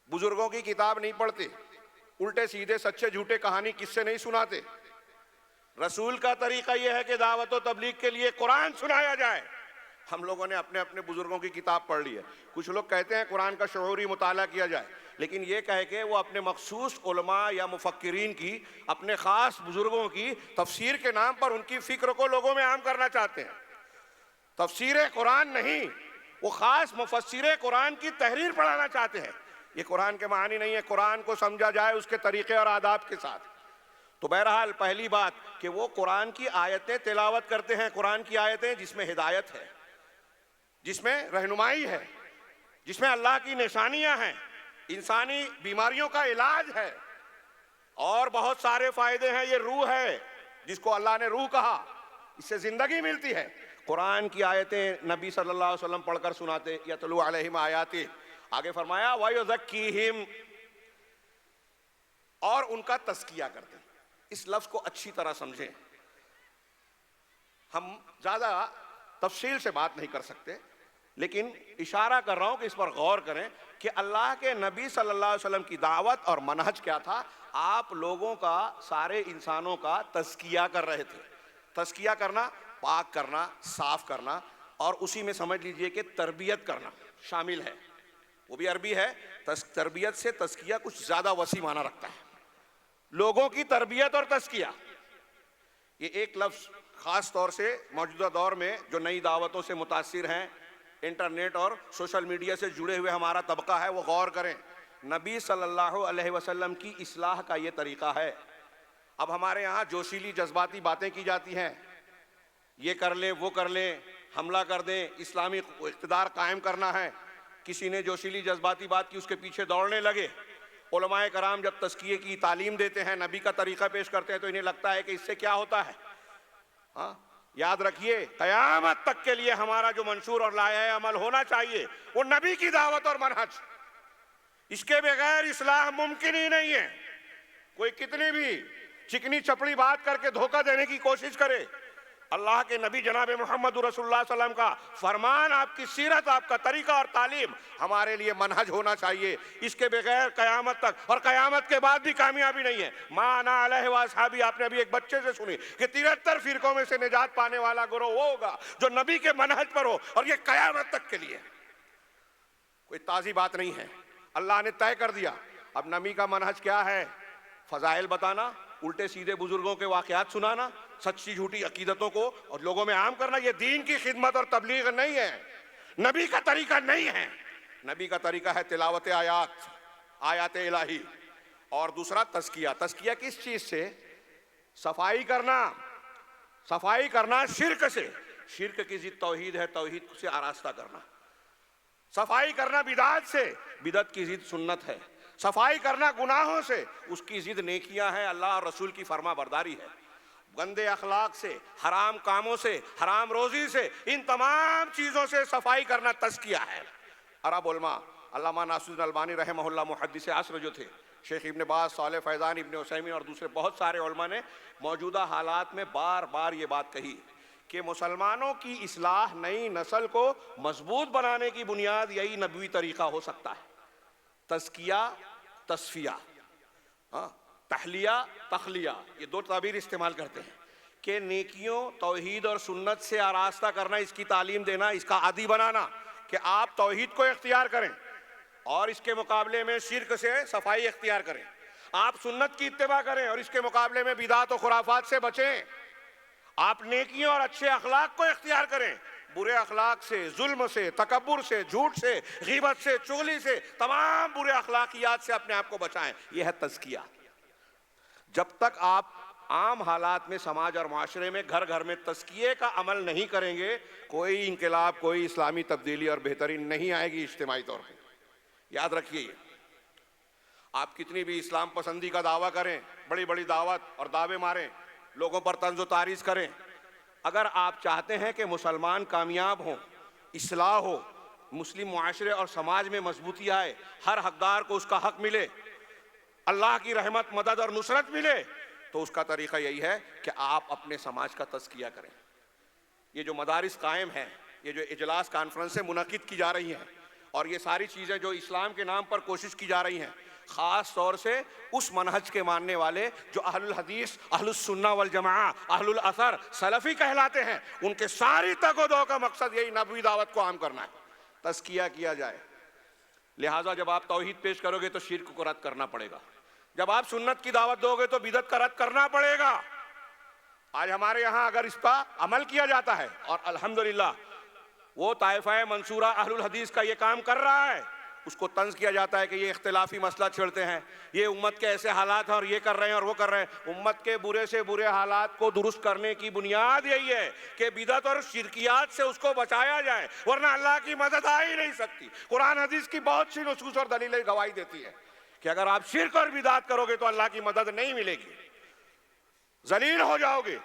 بزرگوں کی کتاب نہیں پڑھتے، الٹے سیدھے سچے جھوٹے کہانی قصے نہیں سناتے. رسول کا طریقہ یہ ہے کہ دعوت و تبلیغ کے لیے قرآن سنایا جائے. ہم لوگوں نے اپنے اپنے بزرگوں کی کتاب پڑھ لی ہے. کچھ لوگ کہتے ہیں قرآن کا شعوری مطالعہ کیا جائے، لیکن یہ کہہ کے وہ اپنے مخصوص علماء یا مفکرین کی، اپنے خاص بزرگوں کی تفسیر کے نام پر ان کی فکر کو لوگوں میں عام کرنا چاہتے ہیں. تفسیر قرآن نہیں، وہ خاص مفسر قرآن کی تحریر پڑھانا چاہتے ہیں. یہ قرآن کے معنی نہیں ہے. قرآن کو سمجھا جائے اس کے طریقے اور آداب کے ساتھ. تو بہرحال پہلی بات کہ وہ قرآن کی آیتیں تلاوت کرتے ہیں، قرآن کی آیتیں جس میں ہدایت ہے، جس میں رہنمائی ہے، جس میں اللہ کی نشانیاں ہیں، انسانی بیماریوں کا علاج ہے اور بہت سارے فائدے ہیں. یہ روح ہے جس کو اللہ نے روح کہا، اس سے زندگی ملتی ہے. قرآن کی آیتیں نبی صلی اللہ علیہ وسلم پڑھ کر سناتے. یتلو علیہم آیاتی، آگے فرمایا وَيُزَكِّيهِمْ، اور ان کا تزکیہ کرتے ہیں. اس لفظ کو اچھی طرح سمجھیں. ہم زیادہ تفصیل سے بات نہیں کر سکتے، لیکن اشارہ کر رہا ہوں کہ اس پر غور کریں کہ اللہ کے نبی صلی اللہ علیہ وسلم کی دعوت اور منہج کیا تھا. آپ لوگوں کا، سارے انسانوں کا تزکیہ کر رہے تھے. تزکیہ کرنا، پاک کرنا، صاف کرنا، اور اسی میں سمجھ لیجئے کہ تربیت کرنا شامل ہے. وہ بھی عربی ہے. تربیت سے تزکیہ کچھ زیادہ وسیع معنی رکھتا ہے. لوگوں کی تربیت اور تزکیہ، یہ ایک لفظ خاص طور سے موجودہ دور میں جو نئی دعوتوں سے متاثر ہیں، انٹرنیٹ اور سوشل میڈیا سے جڑے ہوئے ہمارا طبقہ ہے، وہ غور کریں. نبی صلی اللہ علیہ وسلم کی اصلاح کا یہ طریقہ ہے. اب ہمارے ہاں جوشیلی جذباتی باتیں کی جاتی ہیں، یہ کر لیں، وہ کر لیں، حملہ کر دیں، اسلامی اقتدار قائم کرنا ہے. کسی نے جوشیلی جذباتی بات کی، اس کے پیچھے دوڑنے لگے. علماء کرام جب تزکیے کی تعلیم دیتے ہیں، نبی کا طریقہ پیش کرتے ہیں، تو انہیں لگتا ہے کہ اس سے کیا ہوتا ہے. ہاں، یاد رکھیے قیامت تک کے لیے ہمارا جو منشور اور لائحہ عمل ہونا چاہیے وہ نبی کی دعوت اور منہج. اس کے بغیر اصلاح ممکن ہی نہیں ہے. کوئی کتنی بھی چکنی چپڑی بات کر کے دھوکہ دینے کی کوشش کرے، اللہ کے نبی جناب محمد رسول اللہ صلی اللہ علیہ وسلم کا فرمان، آپ کی سیرت، آپ کا طریقہ اور تعلیم ہمارے لیے منہج ہونا چاہیے. اس کے بغیر قیامت تک اور قیامت کے بعد بھی کامیابی نہیں ہے. ما انا علیہ واصحابی، آپ نے ابھی ایک بچے سے سنی کہ 73 فرقوں میں سے نجات پانے والا گروہ وہ ہوگا جو نبی کے منہج پر ہو، اور یہ قیامت تک کے لیے. کوئی تازی بات نہیں ہے، اللہ نے طے کر دیا. اب نبی کا منہج کیا ہے؟ فضائل بتانا، الٹے سیدھے بزرگوں کے واقعات سنانا، سچی جھوٹی عقیدتوں کو اور لوگوں میں عام کرنا. یہ دین کی خدمت اور تبلیغ نہیں ہے، نبی کا طریقہ نہیں ہے. نبی کا طریقہ ہے تلاوت آیات الہی، اور دوسرا تزکیہ. تزکیہ کس چیز سے؟ صفائی کرنا. صفائی کرنا شرک سے. شرک کی ضد توحید ہے، توحید سے آراستہ کرنا. صفائی کرنا بدعت سے، بدعت کی ضد سنت ہے. صفائی کرنا گناہوں سے، اس کی ضد نیکیاں ہیں، اللہ اور رسول کی فرما برداری ہے. گندے اخلاق سے، حرام کاموں سے، حرام روزی سے، ان تمام چیزوں سے صفائی کرنا تزکیہ ہے. عرب علماء، علامہ ناصر الدین البانی رحمہ اللہ، محدث عصر جو تھے، شیخ ابن باز، صالح فیضان، ابن عثیمین اور دوسرے بہت سارے علماء نے موجودہ حالات میں بار بار یہ بات کہی کہ مسلمانوں کی اصلاح، نئی نسل کو مضبوط بنانے کی بنیاد یہی نبوی طریقہ ہو سکتا ہے. تزکیہ، تصفیہ، تحلیہ، تخلیہ، یہ 2 تعبیر استعمال کرتے ہیں کہ نیکیوں، توحید اور سنت سے آراستہ کرنا، اس کی تعلیم دینا، اس کا عادی بنانا کہ آپ توحید کو اختیار کریں اور اس کے مقابلے میں شرک سے صفائی اختیار کریں. آپ سنت کی اتباع کریں اور اس کے مقابلے میں بدعات و خرافات سے بچیں. آپ نیکیوں اور اچھے اخلاق کو اختیار کریں. برے اخلاق سے، ظلم سے، تکبر سے، جھوٹ سے، غیبت سے، چغلی سے، تمام برے اخلاقیات سے اپنے آپ کو بچائیں. یہ ہے تزکیہ. جب تک آپ عام حالات میں سماج اور معاشرے میں گھر گھر میں تزکیے کا عمل نہیں کریں گے، کوئی انقلاب، کوئی اسلامی تبدیلی اور بہتری نہیں آئے گی اجتماعی طور پہ. یاد رکھیے یہ. آپ کتنی بھی اسلام پسندی کا دعویٰ کریں، بڑی بڑی دعوت اور دعوے ماریں، لوگوں پر طنز و تعریض کریں، اگر آپ چاہتے ہیں کہ مسلمان کامیاب ہوں، اصلاح ہو، مسلم معاشرے اور سماج میں مضبوطی آئے، ہر حقدار کو اس کا حق ملے، اللہ کی رحمت، مدد اور نصرت ملے، تو اس کا طریقہ یہی ہے کہ آپ اپنے سماج کا تزکیہ کریں. یہ جو مدارس قائم ہیں، یہ جو اجلاس کانفرنسیں منعقد کی جا رہی ہیں، اور یہ ساری چیزیں جو اسلام کے نام پر کوشش کی جا رہی ہیں، خاص طور سے اس منہج کے ماننے والے جو اہل الحدیث، اہل السنہ والجماعہ، اہل الاثر، سلفی کہلاتے ہیں، ان کے ساری تگ و دو کا مقصد یہی نبوی دعوت کو عام کرنا ہے، تزکیہ کیا جائے. لہٰذا جب آپ توحید پیش کرو گے تو شرک کو رد کرنا پڑے گا. جب آپ سنت کی دعوت دو گے تو بدعت کا رد کرنا پڑے گا. آج ہمارے یہاں اگر اس پر عمل کیا جاتا ہے، اور الحمدللہ وہ طائفہ منصورہ اہل الحدیث کا یہ کام کر رہا ہے، اس کو طنز کیا جاتا ہے کہ یہ اختلافی مسئلہ چھیڑتے ہیں، یہ امت کے ایسے حالات ہیں اور یہ کر رہے ہیں اور وہ کر رہے ہیں. امت کے برے سے برے حالات کو درست کرنے کی بنیاد یہی ہے کہ بدعت اور شرکیات سے اس کو بچایا جائے، ورنہ اللہ کی مدد آ ہی نہیں سکتی. قرآن حدیث کی بہت سی نصوص اور دلیلیں گواہی دیتی ہے کہ اگر آپ شرک اور بدعت کرو گے تو اللہ کی مدد نہیں ملے گی، ذلیل ہو جاؤ گے،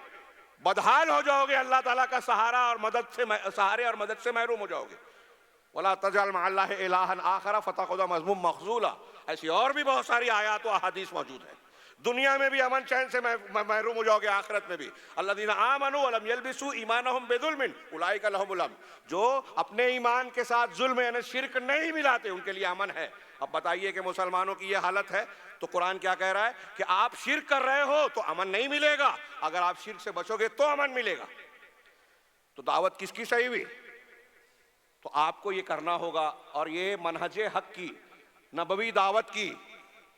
بدحال ہو جاؤ گے، اللہ تعالیٰ کا سہارا اور مدد سے سہارے اور مدد سے محروم ہو جاؤ گے. وَلَا تَجْعَلْ مَعَ اللَّهِ إِلَٰهًا آخَرَ فَتَقْعُدَ مَذْمُومًا مَخْذُولًا. ایسی اور بھی بہت ساری آیات و احادیث موجود ہیں. دنیا میں بھی امن چین سے محروم ہو جاؤ گے، آخرت میں بھی. الَّذِينَ آمَنُوا وَلَمْ يَلْبِسُوا إِيمَانَهُمْ بِظُلْمٍ أُولَٰئِكَ لَهُمُ الْأَمْنُ. جو اپنے ایمان کے ساتھ ظلم یعنی شرک نہیں ملاتے، ان کے لیے امن ہے. اب بتائیے کہ مسلمانوں کی یہ حالت ہے تو قرآن کیا کہہ رہا ہے کہ آپ شرک کر رہے ہو تو امن نہیں ملے گا، اگر آپ شرک سے بچو گے تو امن ملے گا. تو دعوت کس کی صحیح ہوئی؟ تو آپ کو یہ کرنا ہوگا، اور یہ منہج حق کی، نبوی دعوت کی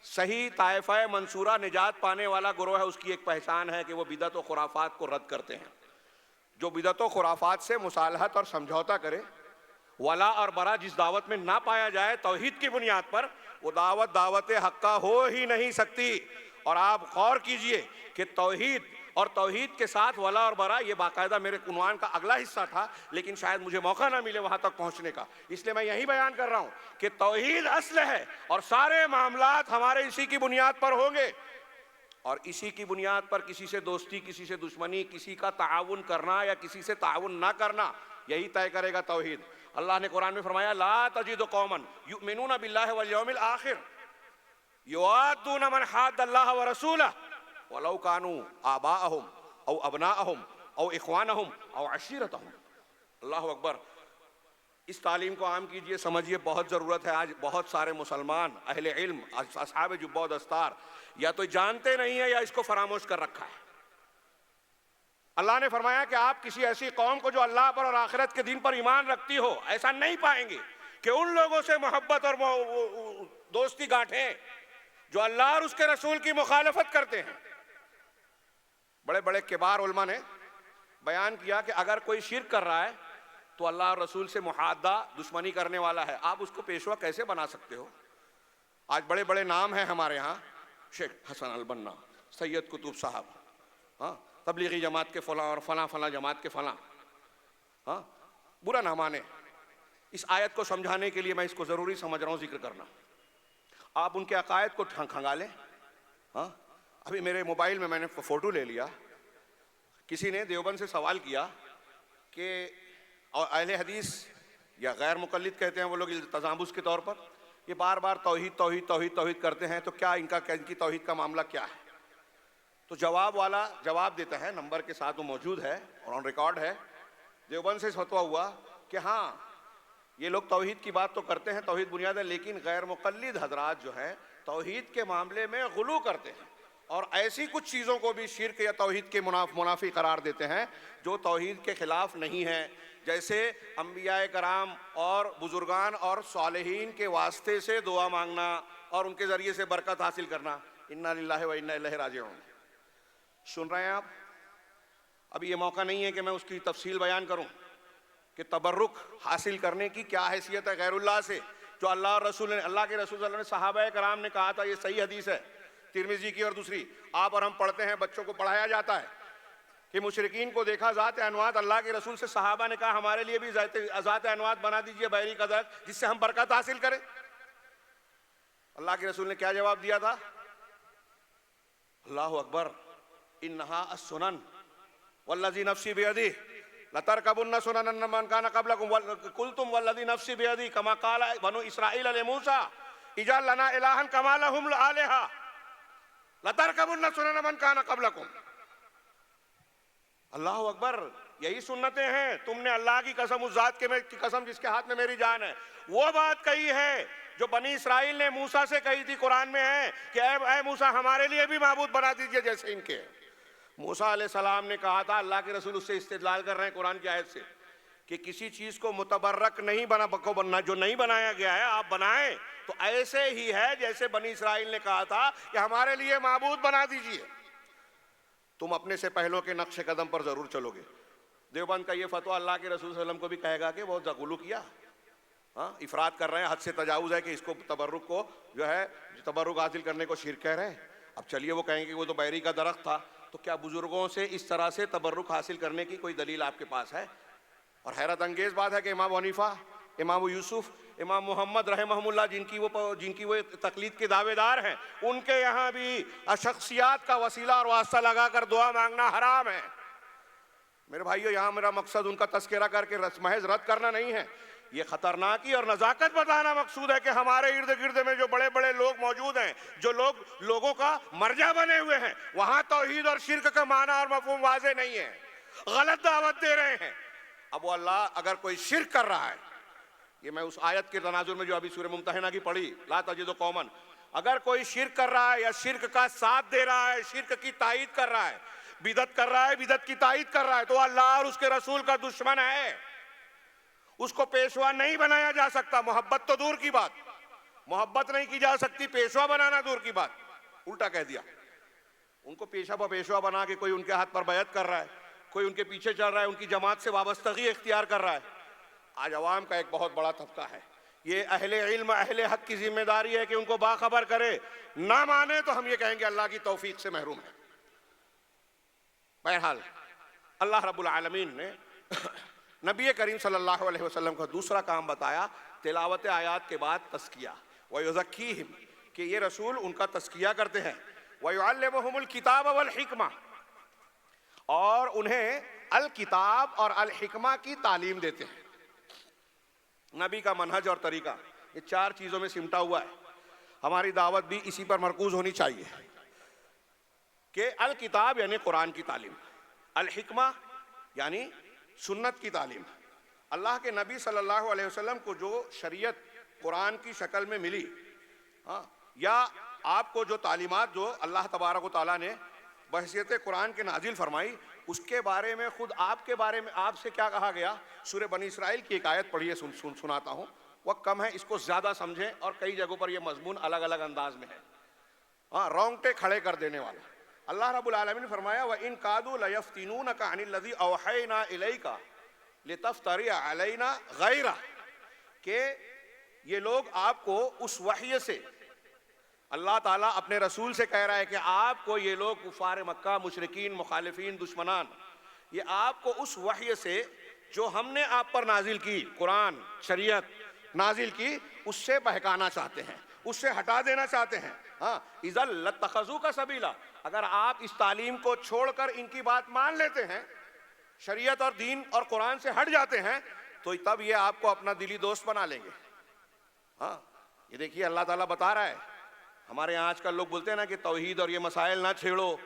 صحیح طائفہ منصورہ نجات پانے والا گروہ ہے. اس کی ایک پہچان ہے کہ وہ بدعت و خرافات کو رد کرتے ہیں. جو بدعت و خرافات سے مصالحت اور سمجھوتا کرے، ولا اور برا جس دعوت میں نہ پایا جائے توحید کی بنیاد پر، وہ دعوت حق کا ہو ہی نہیں سکتی. اور آپ غور کیجئے کہ توحید اور توحید کے ساتھ ولا اور برا، یہ باقاعدہ میرے عنوان کا اگلا حصہ تھا، لیکن شاید مجھے موقع نہ ملے وہاں تک پہنچنے کا، اس لیے میں یہی بیان کر رہا ہوں کہ توحید اصل ہے اور سارے معاملات ہمارے اسی کی بنیاد پر ہوں گے. اور اسی کی بنیاد پر کسی سے دوستی، کسی سے دشمنی، کسی کا تعاون کرنا یا کسی سے تعاون نہ کرنا، یہی طے کرے گا توحید. اللہ نے قرآن میں فرمایا لا تجد قوما یؤمنون باللہ والیوم الآخر یوادون من حاد اللہ ورسولہ ولو کانوا آباءہم او ابناءہم او اخوانہم او عشیرتہم. اللہ اکبر. اس تعلیم کو عام کیجئے، سمجھیے بہت ضرورت ہے. آج بہت سارے مسلمان اہل علم، اصحاب جبہ و دستار، یا تو جانتے نہیں ہیں یا اس کو فراموش کر رکھا ہے. اللہ نے فرمایا کہ آپ کسی ایسی قوم کو جو اللہ پر اور آخرت کے دین پر ایمان رکھتی ہو، ایسا نہیں پائیں گے کہ ان لوگوں سے محبت اور دوستی گانٹھیں جو اللہ اور اس کے رسول کی مخالفت کرتے ہیں. بڑے بڑے کبار علماء نے بیان کیا کہ اگر کوئی شرک کر رہا ہے تو اللہ اور رسول سے محادہ، دشمنی کرنے والا ہے. آپ اس کو پیشوا کیسے بنا سکتے ہو؟ آج بڑے بڑے نام ہیں ہمارے ہاں، شیخ حسن البنا، سید قطب صاحب، ہاں، تبلیغی جماعت کے فلاں اور فلاں فلاں جماعت کے فلاں. ہاں، برا نہ مانے. اس آیت کو سمجھانے کے لیے میں اس کو ضروری سمجھ رہا ہوں ذکر کرنا. آپ ان کے عقائد کو کھنگالیں. ہاں، ابھی میرے موبائل میں نے فوٹو لے لیا. کسی نے دیوبند سے سوال کیا کہ اور اہل حدیث یا غیر مقلد کہتے ہیں وہ لوگ تضامن کے طور پر، یہ بار بار توحید توحید توحید توحید کرتے ہیں، تو کیا ان کی توحید کا معاملہ کیا ہے؟ تو جواب والا جواب دیتا ہے، نمبر کے ساتھ وہ موجود ہے اور آن ریکارڈ ہے. دیوبند سے فتویٰ ہوا کہ ہاں یہ لوگ توحید کی بات تو کرتے ہیں، توحید بنیاد ہے، لیکن غیر مقلد حضرات جو ہیں توحید کے معاملے میں غلو کرتے ہیں اور ایسی کچھ چیزوں کو بھی شرک یا توحید کے منافی قرار دیتے ہیں جو توحید کے خلاف نہیں ہیں، جیسے انبیاء کرام اور بزرگان اور صالحین کے واسطے سے دعا مانگنا اور ان کے ذریعے سے برکت حاصل کرنا. انا للہ و انا الیہ راجعون. سن رہے ہیں آپ؟ ابھی یہ موقع نہیں ہے کہ میں اس کی تفصیل بیان کروں کہ تبرک حاصل کرنے کی کیا حیثیت ہے غیر اللہ سے، جو اللہ اور رسول نے، اللہ کے رسول صلی اللہ علیہ وسلم نے، صحابہ کرام نے کہا تھا. یہ صحیح حدیث ہے ترمذی کی اور دوسری. آپ اور ہم پڑھتے ہیں، بچوں کو پڑھایا جاتا ہے کہ مشرکین کو دیکھا ذات انوات، اللہ کے رسول سے صحابہ نے کہا ہمارے لیے بھی ذات انوات بنا دیجئے بحری کا درخت جس سے ہم برکت حاصل کریں. اللہ کے رسول نے کیا جواب دیا تھا؟ اللہ اکبر، انہا السنن والذی نفسی بیدہ لترکبن سنن من کان قبلکم قلتم والذی نفسی بیدہ کما قال بنو اسرائیل لموسیٰ اجعل لنا الہا کما لہم آلہہ لترکبن سنن من کان قبلکم. اللہ اکبر، یہی سنتیں ہیں. تم نے اللہ کی قسم، اس ذات کی قسم جس کے ہاتھ میں میری جان ہے، وہ بات کہی ہے جو بنی اسرائیل نے موسیٰ سے کہی تھی. قرآن میں ہے کہ اے موسیٰ ہمارے لیے بھی معبود بنا دیجئے جیسے ان کے. موسیٰ علیہ السلام نے کہا تھا، اللہ کے رسول اس سے استدلال کر رہے ہیں قرآن کی آیت سے، کہ کسی چیز کو متبرک نہیں بننا، جو نہیں بنایا گیا ہے آپ بنائیں تو ایسے ہی ہے جیسے بنی اسرائیل نے کہا تھا کہ ہمارے لیے معبود بنا دیجئے. تم اپنے سے پہلوں کے نقش قدم پر ضرور چلو گے. دیوبند کا یہ فتویٰ اللہ کے رسول صلی اللہ علیہ وسلم کو بھی کہے گا کہ بہت غلو کیا، افراد کر رہے ہیں، حد سے تجاوز ہے کہ اس کو تبرک کو جو ہے تبرک حاصل کرنے کو شرک کہہ رہے ہیں. اب چلیے وہ کہیں گے کہ وہ تو بیری کا درخت تھا، تو کیا بزرگوں سے اس طرح سے تبرک حاصل کرنے کی کوئی دلیل آپ کے پاس ہے؟ اور حیرت انگیز بات ہے کہ امام حنیفہ، امام یوسف، امام محمد رحمہم اللہ جن کی وہ تقلید کے دعوے دار ہیں، ان کے یہاں بھی شخصیات کا وسیلہ اور واسطہ لگا کر دعا مانگنا حرام ہے. میرے بھائیو، یہاں میرا مقصد ان کا تذکرہ کر کے محض رد کرنا نہیں ہے، یہ خطرناکی اور نزاکت بتانا مقصود ہے کہ ہمارے ارد گرد میں جو بڑے بڑے لوگ موجود ہیں، جو لوگوں کا مرجع بنے ہوئے ہیں، وہاں توحید اور شرک کا معنی اور مفہوم واضح نہیں ہے، غلط دعوت دے رہے ہیں. اب وہ اللہ اگر کوئی شرک کر رہا ہے، یہ میں اس آیت کے تناظر میں جو ابھی سورہ ممتحنہ کی پڑھی، لا تجد قوما، اگر کوئی شرک کر رہا ہے یا شرک کا ساتھ دے رہا ہے، شرک کی تائید کر رہا ہے، بدعت کر رہا ہے، بدعت کی تائید کر رہا ہے، تو اللہ اور اس کے رسول کا دشمن ہے. اس کو پیشوا نہیں بنایا جا سکتا. محبت تو دور کی بات، محبت نہیں کی جا سکتی، پیشوا بنانا دور کی بات. الٹا کہہ دیا. ان کو پیشوا بنا کے کوئی ان کے ہاتھ پر بیعت کر رہا ہے، کوئی ان کے پیچھے چل رہا ہے، ان کی جماعت سے وابستگی اختیار کر رہا ہے. آج عوام کا ایک بہت بڑا طبقہ ہے، یہ اہل علم، اہل حق کی ذمہ داری ہے کہ ان کو باخبر کرے. نہ مانے تو ہم یہ کہیں گے اللہ کی توفیق سے محروم ہے. بہرحال اللہ رب العالمین نے نبی کریم صلی اللہ علیہ وسلم کا دوسرا کام بتایا، تلاوت آیات کے بعد تزکیہ. وَيُزَكِّيهِمْ، کہ یہ رسول ان کا تزکیہ کرتے ہیں. وَيُعَلِّمُهُمُ الْكِتَابَ وَالْحِكْمَةَ، اور انہیں الکتاب اور الحکمہ کی تعلیم دیتے ہیں. نبی کا منہج اور طریقہ یہ چار چیزوں میں سمٹا ہوا ہے. ہماری دعوت بھی اسی پر مرکوز ہونی چاہیے کہ الکتاب یعنی قرآن کی تعلیم، الحکمہ یعنی سنت کی تعلیم. اللہ کے نبی صلی اللہ علیہ وسلم کو جو شریعت قرآن کی شکل میں ملی، یا آپ کو جو تعلیمات جو اللہ تبارک و تعالیٰ نے بحیثیت قرآن کے نازل فرمائی، اس کے بارے میں خود آپ کے بارے میں آپ سے کیا کہا گیا. سورہ بنی اسرائیل کی ایک آیت پڑھیے، سناتا ہوں. وقت کم ہے، اس کو زیادہ سمجھیں، اور کئی جگہوں پر یہ مضمون الگ الگ انداز میں ہے، رونگٹے کھڑے کر دینے والا. اللہ رب العالمین نے فرمایا وَإِن كَادُوا لَيَفْتِنُونَكَ عَنِ الَّذِي أَوْحَيْنَا إِلَيْكَ لِتَفْتَرِيَ عَلَيْنَا غَيْرَهُ، کہ یہ لوگ آپ کو اس وحی سے، اللہ تعالیٰ اپنے رسول سے کہہ رہا ہے کہ آپ کو یہ لوگ کفار مکہ، مشرکین، مخالفین، دشمنان، یہ آپ کو اس وحی سے جو ہم نے آپ پر نازل کی، قرآن شریعت نازل کی، اس سے بہکانا چاہتے ہیں، اس سے ہٹا دینا چاہتے ہیں. اِذًا لَاتَّخَذُوكَ سَبِيلًا، اگر آپ اس تعلیم کو چھوڑ کر ان کی بات مان لیتے ہیں، شریعت اور دین اور قرآن سے ہٹ جاتے ہیں، تو تب یہ آپ کو اپنا دلی دوست بنا لیں گے. یہ دیکھیے اللہ تعالیٰ بتا رہا ہے. ہمارے یہاں آج کل لوگ بولتے ہیں نا کہ توحید اور یہ مسائل نہ چھیڑو،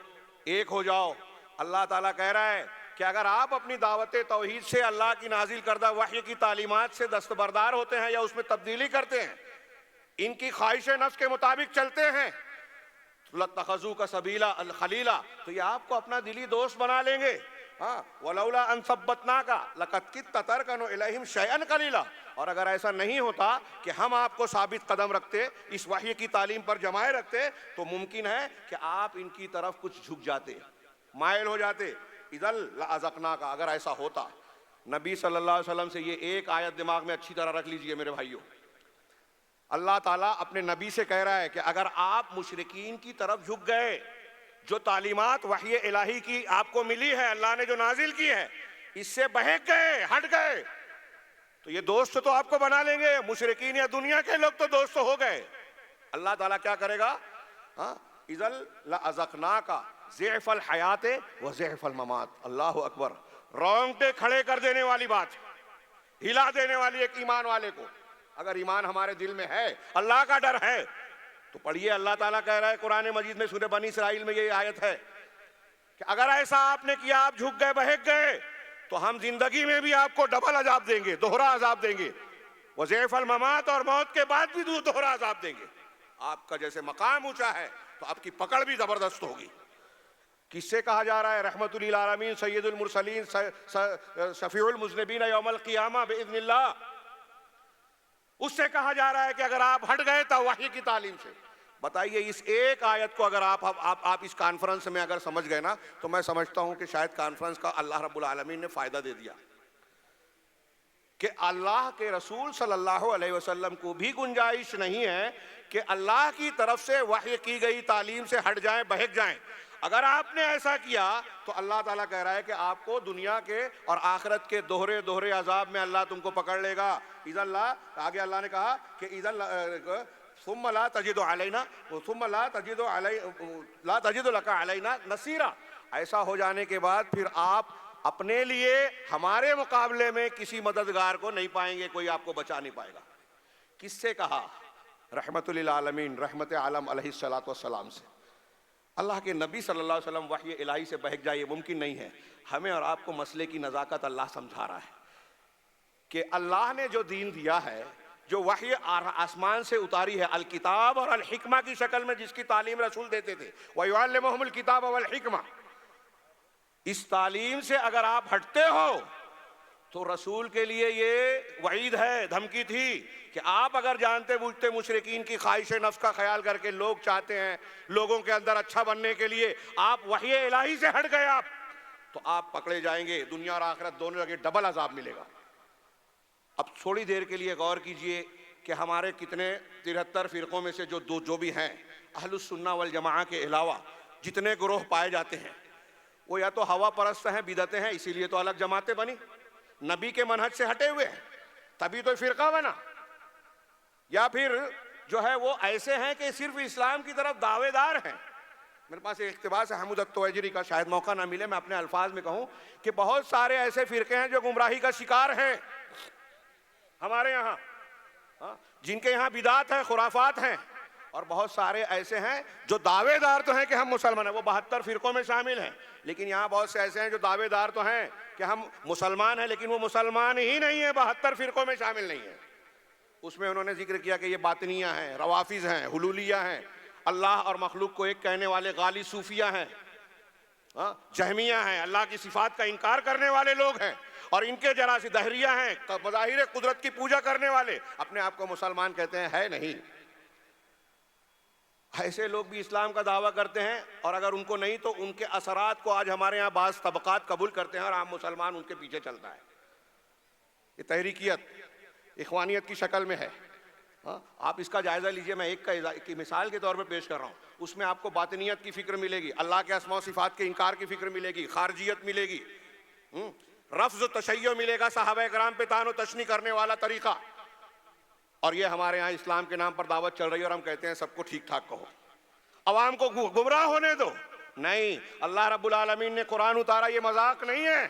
ایک ہو جاؤ. اللہ تعالیٰ کہہ رہا ہے کہ اگر آپ اپنی دعوت توحید سے، اللہ کی نازل کردہ وحی کی تعلیمات سے دستبردار ہوتے ہیں یا اس میں تبدیلی کرتے ہیں، ان کی خواہش نفس کے مطابق چلتے ہیں، لَاتَّخَذُوكَ سَبِيلًا خلیلا، تو یہ آپ کو اپنا دلی دوست بنا لیں گے. ہاں ولولا ان ثبتناک لقد کدت ترکن الیہم شیئا قلیلا، اور اگر ایسا نہیں ہوتا کہ ہم آپ کو ثابت قدم رکھتے، اس وحی کی تعلیم پر جمائے رکھتے، تو ممکن ہے کہ آپ ان کی طرف کچھ جھک جاتے، مائل ہو جاتے. اذا لاذقناک، اگر ایسا ہوتا. نبی صلی اللہ علیہ وسلم سے یہ ایک آیت دماغ میں اچھی طرح رکھ لیجئے میرے بھائیوں. اللہ تعالیٰ اپنے نبی سے کہہ رہا ہے کہ اگر آپ مشرکین کی طرف جھک گئے، جو تعلیمات وحی الہی کی آپ کو ملی ہے، اللہ نے جو نازل کی ہے، اس سے بہک گئے، ہٹ گئے، تو یہ دوست تو آپ کو بنا لیں گے. مشرکین یا دنیا کے لوگ تو دوست ہو گئے. اللہ تعالیٰ کیا کرے گا؟ اذا لاذقناک ضعف الحیات و ضعف الممات. اللہ اکبر. رونگٹے کھڑے کر دینے والی بات، ہلا دینے والی ایک ایمان والے کو. اگر ایمان ہمارے دل میں ہے، اللہ کا ڈر ہے، تو پڑھیے اللہ تعالیٰ کہہ رہا ہے قرآن مجید میں سورہ بنی اسرائیل میں یہ آیت ہے کہ اگر ایسا آپ نے کیا، آپ جھک گئے، بہک گئے، تو ہم زندگی میں بھی آپ کو ڈبل عذاب دیں گے، دوہرا عذاب دیں گے. وضعف الممات، اور موت کے بعد بھی دوہرا عذاب دیں گے. آپ کا جیسے مقام اونچا ہے تو آپ کی پکڑ بھی زبردست ہوگی. کس سے کہا جا رہا ہے؟ رحمت للعالمین سید المرسلین شفیع المذنبین یوم القیامہ باذن اللہ. اس سے کہا جا رہا ہے کہ اگر آپ ہٹ گئے تو وحی کی تعلیم سے. بتائیے اس ایک آیت کو اگر آپ اس کانفرنس میں اگر سمجھ گئے نا، تو میں سمجھتا ہوں کہ شاید کانفرنس کا اللہ رب العالمین نے فائدہ دے دیا، کہ اللہ کے رسول صلی اللہ علیہ وسلم کو بھی گنجائش نہیں ہے کہ اللہ کی طرف سے وحی کی گئی تعلیم سے ہٹ جائیں، بہک جائیں. اگر آپ نے ایسا کیا تو اللہ تعالیٰ کہہ رہا ہے کہ آپ کو دنیا کے اور آخرت کے دوہرے عذاب میں اللہ تم کو پکڑ لے گا. اذا اللہ، آگے اللہ نے کہا کہ اذا ثم لا تجد علینا ثم لا تجد لک علینا نصیرا. ایسا ہو جانے کے بعد پھر آپ اپنے لیے ہمارے مقابلے میں کسی مددگار کو نہیں پائیں گے، کوئی آپ کو بچا نہیں پائے گا. کس سے کہا؟ رحمت للعالمین رحمت عالم علیہ الصلوۃ والسلام سے. اللہ کے نبی صلی اللہ علیہ وسلم وحی الہی سے بہک جائے، یہ ممکن نہیں ہے. ہمیں اور آپ کو مسئلے کی نزاکت اللہ سمجھا رہا ہے کہ اللہ نے جو دین دیا ہے، جو وحی آسمان سے اتاری ہے، الکتاب اور الحکمہ کی شکل میں جس کی تعلیم رسول دیتے تھے، وَيُعَلِّمُهُمُ الْكِتَابَ وَالْحِکْمَةَ، اس تعلیم سے اگر آپ ہٹتے ہو تو رسول کے لیے یہ وعید ہے، دھمکی تھی کہ آپ اگر جانتے بوجھتے مشرکین کی خواہش نفس کا خیال کر کے لوگ چاہتے ہیں لوگوں کے اندر اچھا بننے کے لیے، آپ وحی الہی سے ہٹ گئے تو آپ پکڑے جائیں گے. دنیا اور آخرت دونوں جگہ ڈبل عذاب ملے گا. اب تھوڑی دیر کے لیے غور کیجئے کہ ہمارے کتنے 73 فرقوں میں سے جو بھی ہیں، اہل السنہ والجماعہ کے علاوہ جتنے گروہ پائے جاتے ہیں، وہ یا تو ہوا پرست ہیں، بدعتیں ہیں، اسی لیے تو الگ جماعتیں بنی، نبی کے منہج سے ہٹے ہوئے ہیں تبھی تو فرقہ بنا، یا پھر جو ہے وہ ایسے ہیں کہ صرف اسلام کی طرف دعوے دار ہیں. میرے پاس ایک اقتباس ہے حمود التویجری کا، شاید موقع نہ ملے میں اپنے الفاظ میں کہوں کہ بہت سارے ایسے فرقے ہیں جو گمراہی کا شکار ہیں ہمارے یہاں، جن کے یہاں بدعت ہے، خرافات ہیں، اور بہت سارے ایسے ہیں جو دعوے دار تو ہیں کہ ہم مسلمان ہیں، وہ 72 فرقوں میں شامل ہیں، لیکن یہاں بہت سے ایسے ہیں جو دعوے دار تو ہیں کہ ہم مسلمان ہیں، لیکن وہ مسلمان ہی نہیں ہیں، 72 فرقوں میں شامل نہیں ہیں. اس میں انہوں نے ذکر کیا کہ یہ باطنیہ ہیں، روافظ ہیں، حلولیہ ہیں، اللہ اور مخلوق کو ایک کہنے والے غالی صوفیہ ہیں، جہمیہ ہیں، اللہ کی صفات کا انکار کرنے والے لوگ ہیں، اور ان کے جراثی دہریہ ہیں، مظاہر قدرت کی پوجا کرنے والے، اپنے آپ کو مسلمان کہتے ہیں، ہے نہیں. ایسے لوگ بھی اسلام کا دعویٰ کرتے ہیں، اور اگر ان کو نہیں تو ان کے اثرات کو آج ہمارے یہاں بعض طبقات قبول کرتے ہیں اور عام مسلمان ان کے پیچھے چلتا ہے. یہ تحریکیت اخوانیت کی شکل میں ہے. آپ اس کا جائزہ لیجئے. میں ایک کی مثال کے طور پہ پیش کر رہا ہوں. اس میں آپ کو باطنیت کی فکر ملے گی، اللہ کے اسماء و صفات کے انکار کی فکر ملے گی، خارجیت ملے گی، رفض و تشیع ملے گا، صحابہ کرام پہ طعن و تشنیع کرنے والا طریقہ. اور یہ ہمارے یہاں اسلام کے نام پر دعوت چل رہی ہے اور ہم کہتے ہیں سب کو ٹھیک ٹھاک کہو، عوام کو گمراہ ہونے دو. نہیں، اللہ رب العالمین نے قرآن اتارا، یہ مذاق نہیں ہے،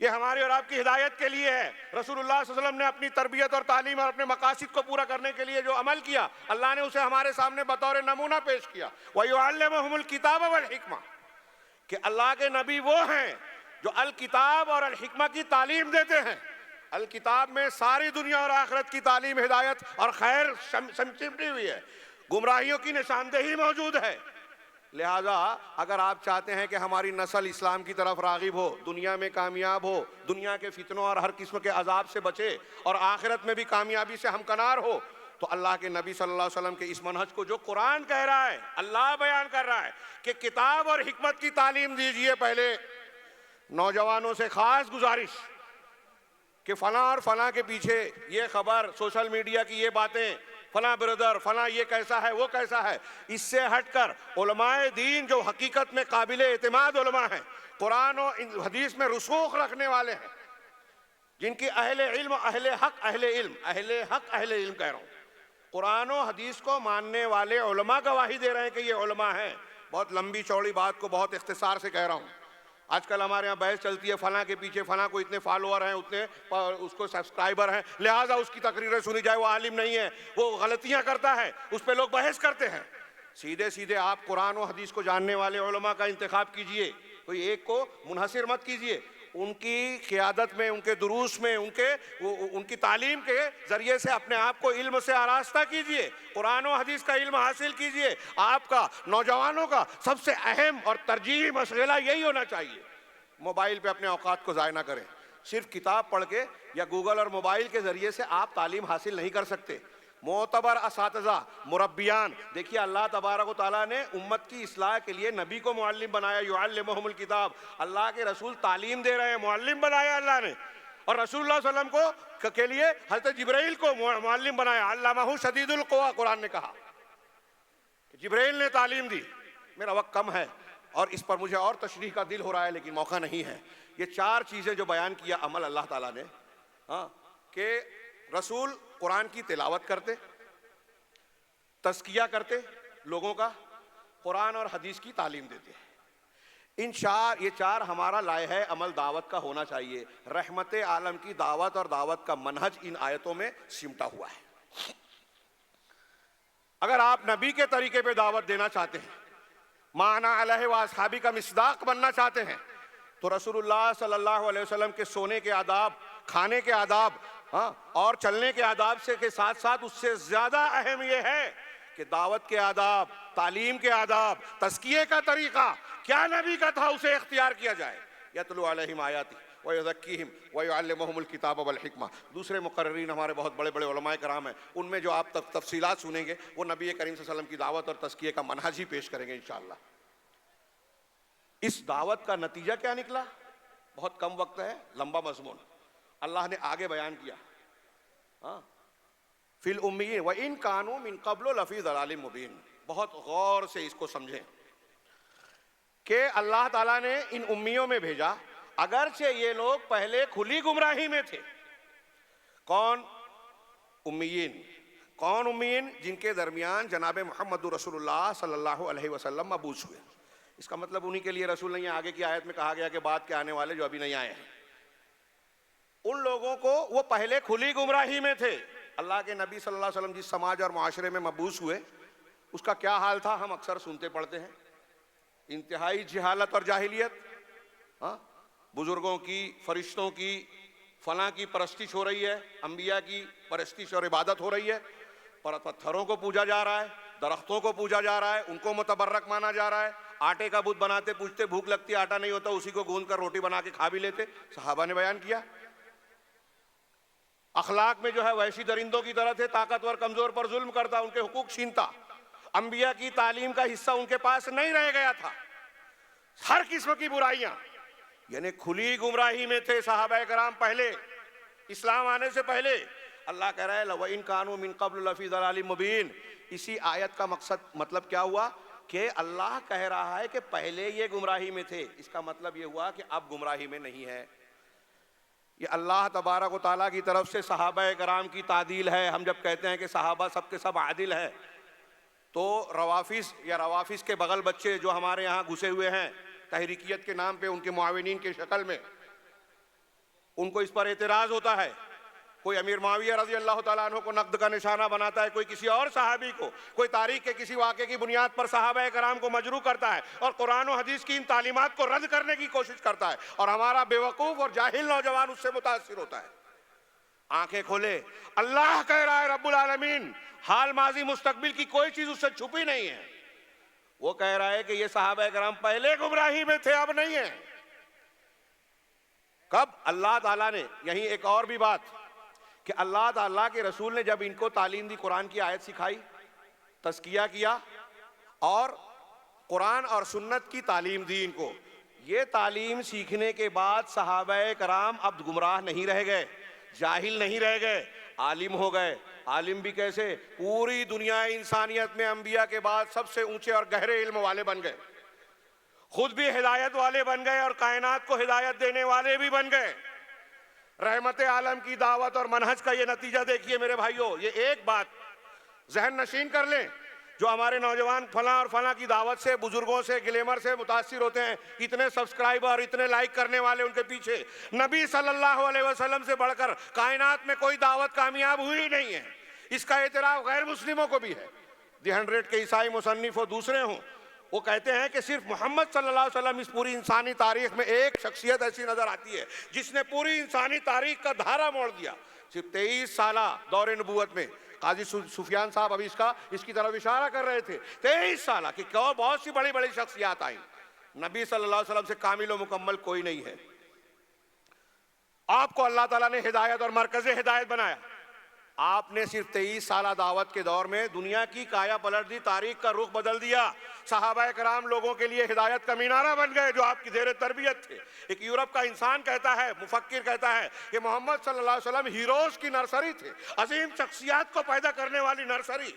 یہ ہماری اور آپ کی ہدایت کے لیے ہے. رسول اللہ صلی اللہ علیہ وسلم نے اپنی تربیت اور تعلیم اور اپنے مقاصد کو پورا کرنے کے لیے جو عمل کیا، اللہ نے اسے ہمارے سامنے بطور نمونہ پیش کیا. وَيُعَلِّمُهُمُ الْكِتَابَ وَالْحِکْمَةَ، کہ اللہ کے نبی وہ ہیں جو الکتاب اور الحکمہ کی تعلیم دیتے ہیں. الکتاب میں ساری دنیا اور آخرت کی تعلیم، ہدایت اور خیر سمٹی ہوئی ہے، گمراہیوں کی نشاندہی موجود ہے. لہذا اگر آپ چاہتے ہیں کہ ہماری نسل اسلام کی طرف راغب ہو، دنیا میں کامیاب ہو، دنیا کے فتنوں اور ہر قسم کے عذاب سے بچے اور آخرت میں بھی کامیابی سے ہمکنار ہو، تو اللہ کے نبی صلی اللہ علیہ وسلم کے اس منہج کو جو قرآن کہہ رہا ہے، اللہ بیان کر رہا ہے کہ کتاب اور حکمت کی تعلیم دیجئے. پہلے نوجوانوں سے خاص گزارش کہ فلاں اور فلاں کے پیچھے یہ خبر، سوشل میڈیا کی یہ باتیں، فلاں بردر فلاں یہ کیسا ہے وہ کیسا ہے، اس سے ہٹ کر علماء دین جو حقیقت میں قابل اعتماد علماء ہیں، قرآن و حدیث میں رسوخ رکھنے والے ہیں، جن کی اہل علم اہل حق اہل علم کہہ رہا ہوں، قرآن و حدیث کو ماننے والے علماء گواہی دے رہے ہیں کہ یہ علماء ہیں. بہت لمبی چوڑی بات کو بہت اختصار سے کہہ رہا ہوں. آج کل ہمارے ہاں بحث چلتی ہے فلاں کے پیچھے فلاں کو اتنے فالوور ہیں، اتنے اس کو سبسکرائبر ہیں، لہٰذا اس کی تقریریں سنی جائے، وہ عالم نہیں ہے، وہ غلطیاں کرتا ہے، اس پہ لوگ بحث کرتے ہیں. سیدھے سیدھے آپ قرآن و حدیث کو جاننے والے علماء کا انتخاب کیجئے، کوئی ایک کو منحصر مت کیجئے. ان کی قیادت میں، ان کے دروس میں، ان کی تعلیم کے ذریعے سے اپنے آپ کو علم سے آراستہ کیجئے، قرآن و حدیث کا علم حاصل کیجئے. آپ کا، نوجوانوں کا سب سے اہم اور ترجیحی مشغلہ یہی ہونا چاہیے. موبائل پہ اپنے اوقات کو ضائع نہ کریں. صرف کتاب پڑھ کے یا گوگل اور موبائل کے ذریعے سے آپ تعلیم حاصل نہیں کر سکتے. معتبر اساتذہ، مربیان، دیکھیے اللہ تبارک و تعالیٰ نے امت کی اصلاح کے لیے نبی کو معلم بنایا، یعلمہم الکتاب. اللہ کے رسول تعلیم دے رہے ہیں، معلم بنایا اللہ نے. اور رسول اللہ صلی اللہ علیہ وسلم کے لیے حضرت جبرائیل کو معلم بنایا، علمہ شدید القویٰ. قرآن نے کہا جبرائیل نے تعلیم دی. میرا وقت کم ہے اور اس پر مجھے اور تشریح کا دل ہو رہا ہے لیکن موقع نہیں ہے. یہ چار چیزیں جو بیان کیا عمل اللہ تعالیٰ نے، کہ رسول قرآن کی تلاوت کرتے، تزکیہ کرتے لوگوں کا، قرآن اور حدیث کی تعلیم دیتے. یہ چار ہمارا لائحہ عمل دعوت کا ہونا چاہیے. رحمت عالم کی دعوت اور دعوت کا منہج ان آیتوں میں سمٹا ہوا ہے. اگر آپ نبی کے طریقے پہ دعوت دینا چاہتے ہیں، مانا علیہ و اصحابی کا مصداق بننا چاہتے ہیں، تو رسول اللہ صلی اللہ علیہ وسلم کے سونے کے آداب، کھانے کے آداب اور چلنے کے آداب سے کے ساتھ ساتھ اس سے زیادہ اہم یہ ہے کہ دعوت کے آداب، تعلیم کے آداب، تزکیے کا طریقہ کیا نبی کا تھا اسے اختیار کیا جائے. یتلو علیہم آیاتی ویزکیہم ویعلمہم الکتاب والحکمہ. دوسرے مقررین ہمارے بہت بڑے بڑے علماء کرام ہیں، ان میں جو آپ تفصیلات سنیں گے وہ نبی کریم صلی اللہ علیہ وسلم کی دعوت اور تزکیے کا منہج ہی پیش کریں گے انشاءاللہ. اس دعوت کا نتیجہ کیا نکلا؟ بہت کم وقت ہے، لمبا مضمون اللہ نے آگے بیان کیا. فی الامیین وَإِن كَانُوا مِن قَبْلُ لَفِي ضَلَالٍ مُبِينٍ. بہت غور سے اس کو سمجھیں کہ اللہ تعالیٰ نے ان امیوں میں بھیجا، اگرچہ یہ لوگ پہلے کھلی گمراہی میں تھے. کون امیین؟ کون امیین؟ جن کے درمیان جناب محمد رسول اللہ صلی اللہ علیہ وسلم مبعوث ہوئے. اس کا مطلب انہی کے لیے رسول نہیں ہے. آگے کی آیت میں کہا گیا کہ بعد کے آنے والے جو ابھی نہیں آئے ہیں، ان لوگوں کو وہ پہلے کھلی گمراہی میں تھے. اللہ کے نبی صلی اللہ علیہ وسلم جس سماج اور معاشرے میں مبعوث ہوئے اس کا کیا حال تھا ہم اکثر سنتے پڑھتے ہیں. انتہائی جہالت اور جاہلیت، بزرگوں کی، فرشتوں کی، فلاں کی پرستش ہو رہی ہے، انبیاء کی پرستش اور عبادت ہو رہی ہے، پتھروں کو پوجا جا رہا ہے، درختوں کو پوجا جا رہا ہے، ان کو متبرک مانا جا رہا ہے. آٹے کا بت بناتے، پوچھتے بھوک لگتی، آٹا نہیں ہوتا، اسی کو گوندھ کر روٹی بنا کے کھا بھی لیتے. صحابہ نے بیان کیا. اخلاق میں جو ہے وحشی درندوں کی طرح تھے، طاقتور کمزور پر ظلم کرتا، ان کے حقوق چھینتا. انبیاء کی تعلیم کا حصہ ان کے پاس نہیں رہ گیا تھا. ہر قسم کی برائیاں، یعنی کھلی گمراہی میں تھے صحابہ کرام پہلے، اسلام آنے سے پہلے. اللہ کہہ رہا ہے وَإِن كَانُوا مِن قَبْلُ لَفِي ضَلَالٍ مُبِينٍ. اسی آیت کا مطلب کیا ہوا کہ اللہ کہہ رہا ہے کہ پہلے یہ گمراہی میں تھے. اس کا مطلب یہ ہوا کہ اب گمراہی میں نہیں ہے. یہ اللہ تبارک و تعالیٰ کی طرف سے صحابہ کرام کی تعدیل ہے. ہم جب کہتے ہیں کہ صحابہ سب کے سب عادل ہیں، تو روافظ یا روافظ کے بغل بچے جو ہمارے یہاں گھسے ہوئے ہیں تحریکیت کے نام پہ، ان کے معاونین کے شکل میں، ان کو اس پر اعتراض ہوتا ہے. کوئی امیر معاویہ رضی اللہ تعالیٰ عنہ کو نقد کا نشانہ بناتا ہے، کوئی کسی اور صحابی کو، کوئی تاریخ کے کسی واقعے کی بنیاد پر صحابہ کرام کو مجروح کرتا ہے اور قرآن و حدیث کی ان تعلیمات کو رد کرنے کی کوشش کرتا ہے، اور ہمارا بیوقوف اور جاہل نوجوان اس سے متاثر ہوتا ہے. آنکھیں کھولے، اللہ کہہ رہا ہے رب العالمین، حال ماضی مستقبل کی کوئی چیز اس سے چھپی نہیں ہے. وہ کہہ رہا ہے کہ یہ صحابہ کرام پہلے گمراہی میں تھے، اب نہیں ہیں۔ کب؟ اللہ تعالیٰ نے، یہیں ایک اور بھی بات کہ اللہ تعالیٰ کے رسول نے جب ان کو تعلیم دی، قرآن کی آیت سکھائی، تزکیہ کیا اور قرآن اور سنت کی تعلیم دی ان کو، یہ تعلیم سیکھنے کے بعد صحابہ کرام اب گمراہ نہیں رہ گئے، جاہل نہیں رہ گئے، عالم ہو گئے۔ عالم بھی کیسے؟ پوری دنیا انسانیت میں انبیاء کے بعد سب سے اونچے اور گہرے علم والے بن گئے، خود بھی ہدایت والے بن گئے اور کائنات کو ہدایت دینے والے بھی بن گئے۔ رحمت عالم کی دعوت اور منہج کا یہ نتیجہ دیکھیے میرے بھائیوں۔ یہ ایک بات ذہن نشین کر لیں، جو ہمارے نوجوان فلاں اور فلاں کی دعوت سے، بزرگوں سے، گلیمر سے متاثر ہوتے ہیں، اتنے سبسکرائبر، اتنے لائک کرنے والے ان کے پیچھے، نبی صلی اللہ علیہ وسلم سے بڑھ کر کائنات میں کوئی دعوت کامیاب ہوئی نہیں ہے۔ اس کا اعتراف غیر مسلموں کو بھی ہے، دی 100 کے عیسائی مصنف و دوسرے ہوں، وہ کہتے ہیں کہ صرف محمد صلی اللہ علیہ وسلم اس پوری انسانی تاریخ میں ایک شخصیت ایسی نظر آتی ہے جس نے پوری انسانی تاریخ کا دھارا موڑ دیا۔ صرف 23 سالہ دور نبوت میں، قاضی سفیان صاحب ابھی اس کی طرف اشارہ کر رہے تھے، 23 سالہ کہ بہت سی بڑی بڑی شخصیات آئیں، نبی صلی اللہ علیہ وسلم سے کامل و مکمل کوئی نہیں ہے۔ آپ کو اللہ تعالیٰ نے ہدایت اور مرکز ہدایت بنایا، آپ نے صرف 23 سالہ دعوت کے دور میں دنیا کی کایا پلٹ دی، تاریخ کا رخ بدل دیا۔ صحابہ کرام لوگوں کے لیے ہدایت کا مینارہ بن گئے جو آپ کی زیر تربیت تھے۔ ایک یورپ کا انسان کہتا ہے، مفکر کہتا ہے کہ محمد صلی اللہ علیہ وسلم ہیروز کی نرسری تھے، عظیم شخصیات کو پیدا کرنے والی نرسری۔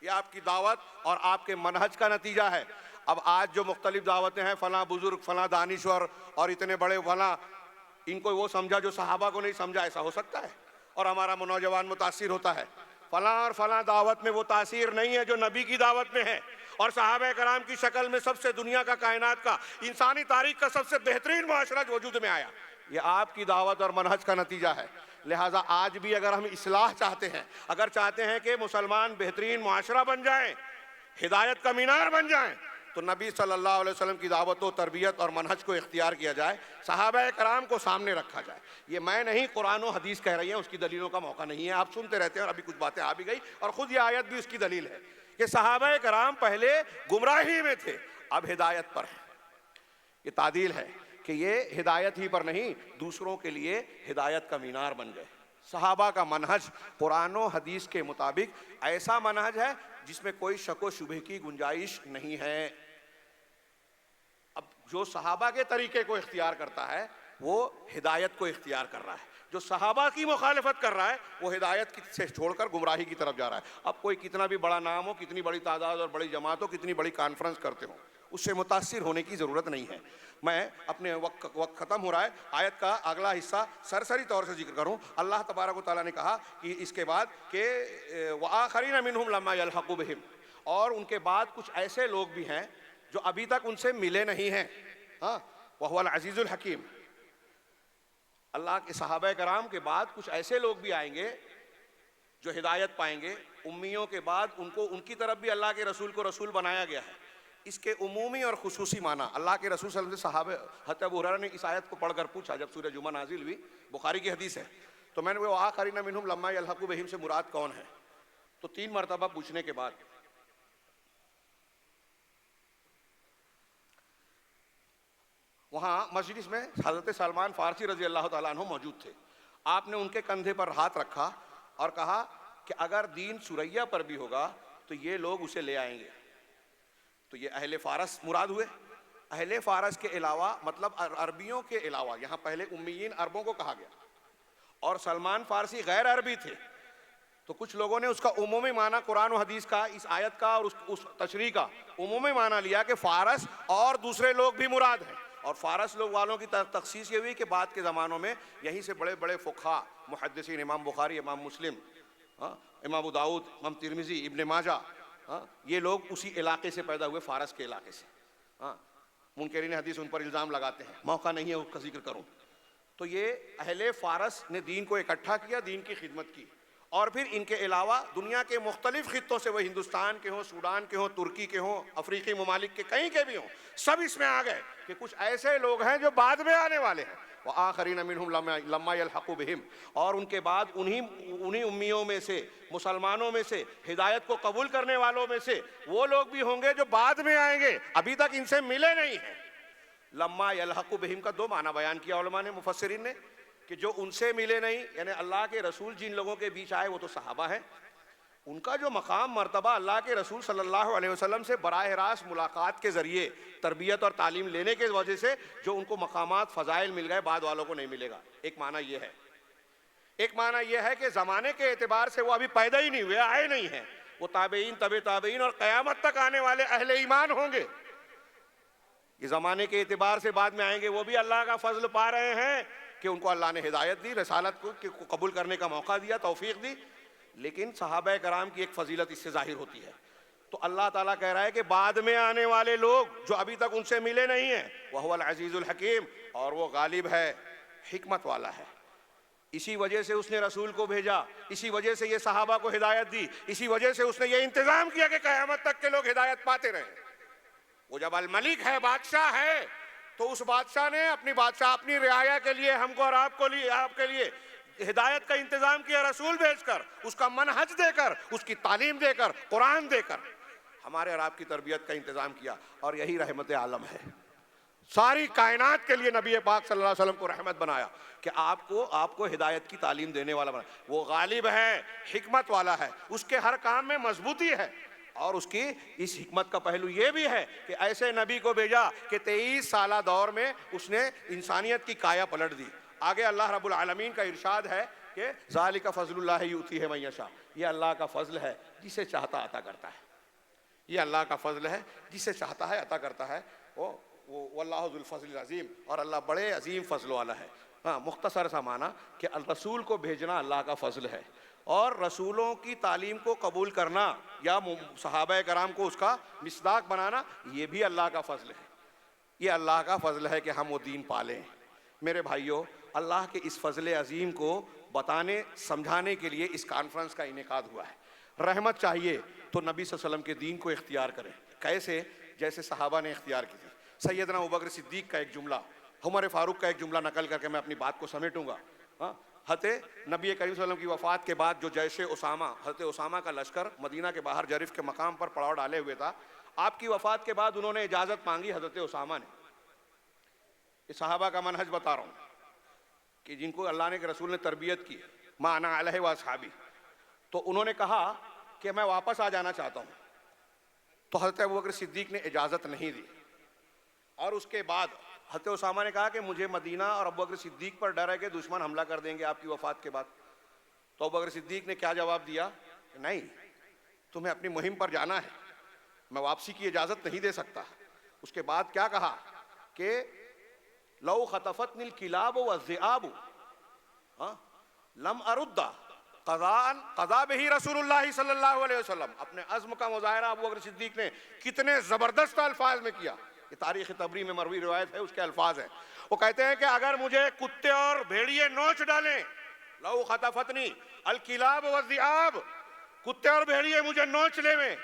یہ آپ کی دعوت اور آپ کے منہج کا نتیجہ ہے۔ اب آج جو مختلف دعوتیں ہیں، فلاں بزرگ، فلاں دانشور اور اتنے بڑے فلاں، ان کو وہ سمجھا جو صحابہ کو نہیں سمجھا، ایسا ہو سکتا ہے؟ اور ہمارا نوجوان متاثر ہوتا ہے۔ فلاں اور فلاں دعوت میں وہ تاثیر نہیں ہے جو نبی کی دعوت میں ہے، اور صحابہ کرام کی شکل میں سب سے دنیا کا، کائنات کا، انسانی تاریخ کا سب سے بہترین معاشرہ وجود میں آیا۔ یہ آپ کی دعوت اور منہج کا نتیجہ ہے۔ لہٰذا آج بھی اگر ہم اصلاح چاہتے ہیں، اگر چاہتے ہیں کہ مسلمان بہترین معاشرہ بن جائیں، ہدایت کا مینار بن جائیں، تو نبی صلی اللہ علیہ وسلم کی دعوت و تربیت اور منہج کو اختیار کیا جائے، صحابہ کرام کو سامنے رکھا جائے۔ یہ میں نہیں، قرآن و حدیث کہہ رہی ہیں، اس کی دلیلوں کا موقع نہیں ہے، آپ سنتے رہتے ہیں، اور ابھی کچھ باتیں آ بھی گئی، اور خود یہ آیت بھی اس کی دلیل ہے کہ صحابہ کرام پہلے گمراہی میں تھے، اب ہدایت پر ہیں۔ یہ تعدیل ہے کہ یہ ہدایت ہی پر نہیں، دوسروں کے لیے ہدایت کا مینار بن گئے۔ صحابہ کا منہج قرآن و حدیث کے مطابق ایسا منہج ہے جس میں کوئی شک و شبہ کی گنجائش نہیں ہے۔ اب جو صحابہ کے طریقے کو اختیار کرتا ہے وہ ہدایت کو اختیار کر رہا ہے، جو صحابہ کی مخالفت کر رہا ہے وہ ہدایت سے چھوڑ کر گمراہی کی طرف جا رہا ہے۔ اب کوئی کتنا بھی بڑا نام ہو، کتنی بڑی تعداد اور بڑی جماعت ہو، کتنی بڑی کانفرنس کرتے ہوں، اس سے متاثر ہونے کی ضرورت نہیں ہے۔ میں اپنے وقت ختم ہو رہا ہے، آیت کا اگلا حصہ سرسری طور سے ذکر کروں۔ اللہ تبارک و تعالیٰ نے کہا کہ اس کے بعد کہ وَآخَرِينَ مِنْهُمْ لَمَّا يَلْحَقُوا بِهِمْ، اور ان کے بعد کچھ ایسے لوگ بھی ہیں جو ابھی تک ان سے ملے نہیں ہیں۔ ہاں، وَهُوَ الْعَزِيزُ الْحَكِيمُ، اللہ کے صحابہ کرام کے بعد کچھ ایسے لوگ بھی آئیں گے جو ہدایت پائیں گے۔ امیوں کے بعد ان کی طرف بھی اللہ کے رسول کو رسول بنایا گیا ہے۔ اس کے عمومی اور خصوصی معنی اللہ کے رسول صلی اللہ علیہ وسلم سے صحابہ، حضرت ابو ہریرہ نے اس آیت کو پڑھ کر پوچھا جب سورہ جمعہ نازل ہوئی، بخاری کی حدیث ہے، تو میں نے وہ آخرین منہم لما یلحقوا بہم سے مراد کون ہے، تو 3 مرتبہ پوچھنے کے بعد وہاں مجلس میں حضرت سلمان فارسی رضی اللہ تعالیٰ عنہ موجود تھے۔ آپ نے ان کے کندھے پر ہاتھ رکھا اور کہا کہ اگر دین سریا پر بھی ہوگا تو یہ لوگ اسے لے آئیں گے۔ تو یہ اہل فارس مراد ہوئے۔ اہل فارس کے علاوہ مطلب عربیوں کے علاوہ، یہاں پہلے امیین عربوں کو کہا گیا، اور سلمان فارسی غیر عربی تھے، تو کچھ لوگوں نے اس کا عمومی معنی قرآن و حدیث کا، اس آیت کا اور اس تشریح کا عمومی معنی لیا کہ فارس اور دوسرے لوگ بھی مراد ہیں۔ اور فارس لوگ والوں کی تخصیص یہ ہوئی کہ بعد کے زمانوں میں یہیں سے بڑے بڑے فقہا، محدثین، امام بخاری، امام مسلم، امام ابو داؤد، امام ترمذی، ابن ماجہ، یہ لوگ اسی علاقے سے پیدا ہوئے، فارس کے علاقے سے۔ منکرین حدیث ان پر الزام لگاتے ہیں، موقع نہیں ہے اس کا ذکر کروں۔ تو یہ اہل فارس نے دین کو اکٹھا کیا، دین کی خدمت کی، اور پھر ان کے علاوہ دنیا کے مختلف خطوں سے، وہ ہندوستان کے ہوں، سوڈان کے ہوں، ترکی کے ہوں، افریقی ممالک کے کہیں کے بھی ہوں، سب اس میں آ گئے کہ کچھ ایسے لوگ ہیں جو بعد میں آنے والے ہیں، وآخرین منہم لما یلحقوا بہم، اور ان کے بعد انہی امیوں میں سے، مسلمانوں میں سے، ہدایت کو قبول کرنے والوں میں سے وہ لوگ بھی ہوں گے جو بعد میں آئیں گے، ابھی تک ان سے ملے نہیں ہیں۔ لما یلحقوا بہم کا دو معنی بیان کیا علماء نے، مفسرین نے، کہ جو ان سے ملے نہیں، یعنی اللہ کے رسول جن لوگوں کے بیچ آئے وہ تو صحابہ ہیں، ان کا جو مقام مرتبہ اللہ کے رسول صلی اللہ علیہ وسلم سے براہ راست ملاقات کے ذریعے تربیت اور تعلیم لینے کے وجہ سے جو ان کو مقامات فضائل مل گئے، بعد والوں کو نہیں ملے گا، ایک معنی یہ ہے۔ ایک معنی یہ ہے کہ زمانے کے اعتبار سے وہ ابھی پیدا ہی نہیں ہوئے، آئے نہیں ہیں، وہ تابعین، تبع تابعین اور قیامت تک آنے والے اہل ایمان ہوں گے۔ یہ زمانے کے اعتبار سے بعد میں آئیں گے، وہ بھی اللہ کا فضل پا رہے ہیں کہ ان کو اللہ نے ہدایت دی، رسالت کو قبول کرنے کا موقع دیا، توفیق دی، لیکن صحابہ کرام کی ایک فضیلت اس سے ظاہر ہوتی ہے۔ تو اللہ تعالیٰ کہہ رہا ہے کہ بعد میں آنے والے لوگ جو ابھی تک ان سے ملے نہیں ہیں، وَهُوَ الْعَزِيزُ الْحَكِيمُ، اور وہ غالب ہے، حکمت والا ہے۔ اسی وجہ سے اس نے رسول کو بھیجا، اسی وجہ سے یہ صحابہ کو ہدایت دی، اسی وجہ سے اس نے یہ انتظام کیا کہ قیامت تک کے لوگ ہدایت پاتے رہیں۔ وہ جب الملک ہے، بادشاہ ہے، تو اس بادشاہ نے اپنی رعایا کے لیے ہم کو اور آپ کے لیے ہدایت کا انتظام کیا، رسول بھیج کر، اس کا منہج دے کر، اس کی تعلیم دے کر، قرآن دے کر ہمارے اور آپ کی تربیت کا انتظام کیا، اور یہی رحمت عالم ہے۔ ساری کائنات کے لیے نبی پاک صلی اللہ علیہ وسلم کو رحمت بنایا کہ آپ کو ہدایت کی تعلیم دینے والا بنایا۔ وہ غالب ہے، حکمت والا ہے، اس کے ہر کام میں مضبوطی ہے، اور اس کی اس حکمت کا پہلو یہ بھی ہے کہ ایسے نبی کو بھیجا کہ 23 سالہ دور میں اس نے انسانیت کی کایا پلٹ دی۔ آگے اللہ رب العالمین کا ارشاد ہے کہ ذالک فضل اللہ یؤتیہ من یشاء، یہ اللہ کا فضل ہے جسے چاہتا عطا کرتا ہے، یہ اللہ کا فضل ہے جسے چاہتا ہے عطا کرتا ہے، واللہ ذو الفضل العظیم، اور اللہ بڑے عظیم فضل والا ہے۔ ہاں، مختصر سا معنی کہ الرسول کو بھیجنا اللہ کا فضل ہے، اور رسولوں کی تعلیم کو قبول کرنا یا صحابہ کرام کو اس کا مصداق بنانا، یہ بھی اللہ کا فضل ہے۔ یہ اللہ کا فضل ہے کہ ہم وہ دین پالیں۔ میرے بھائیوں، اللہ کے اس فضل عظیم کو بتانے سمجھانے کے لیے اس کانفرنس کا انعقاد ہوا ہے۔ رحمت چاہیے تو نبی صلی اللہ علیہ وسلم کے دین کو اختیار کریں، کیسے؟ جیسے صحابہ نے اختیار کی تھی۔ سیدنا ابوبکر صدیق کا ایک جملہ، عمر فاروق کا ایک جملہ نقل کر کے میں اپنی بات کو سمیٹوں گا۔ حضرت نبی کریم صلی اللہ علیہ وسلم کی وفات کے بعد جو جیش اسامہ، حضرت اسامہ کا لشکر مدینہ کے باہر جرف کے مقام پر پڑاؤ ڈالے ہوئے تھا، آپ کی وفات کے بعد انہوں نے اجازت مانگی حضرت اسامہ نے۔ یہ صحابہ کا منہج بتا رہا ہوں کہ جن کو اللہ نے کے رسول نے تربیت کی، ما انا علیہ واصحابی، تو انہوں نے کہا کہ میں واپس آ جانا چاہتا ہوں، تو حضرت ابوبکر صدیق نے اجازت نہیں دی، اور اس کے بعد حضرت اسامہ نے کہا کہ مجھے مدینہ اور ابوبکر صدیق پر ڈر ہے کہ دشمن حملہ کر دیں گے آپ کی وفات کے بعد۔ تو ابوبکر صدیق نے کیا جواب دیا؟ نہیں، تمہیں اپنی مہم پر جانا ہے، میں واپسی کی اجازت نہیں دے سکتا۔ اس کے بعد کیا کہا کہ لو خطفتنی الکلاب والذئاب لم ارد قضا بہ رسول اللہ صلی اللہ علیہ وسلم۔ اپنے عزم کا مظاہرہ ابوبکر صدیق نے کتنے زبردست الفاظ میں کیا، یہ تاریخ تبری میں مروی روایت ہے، اس کے الفاظ ہیں۔ وہ کہتے ہیں کہ اگر مجھے کتے اور بھیڑیے نوچ ڈالیں، لو خطفتنی الکلاب والذئاب، کتے اور بھیڑیے مجھے نوچ لے میں،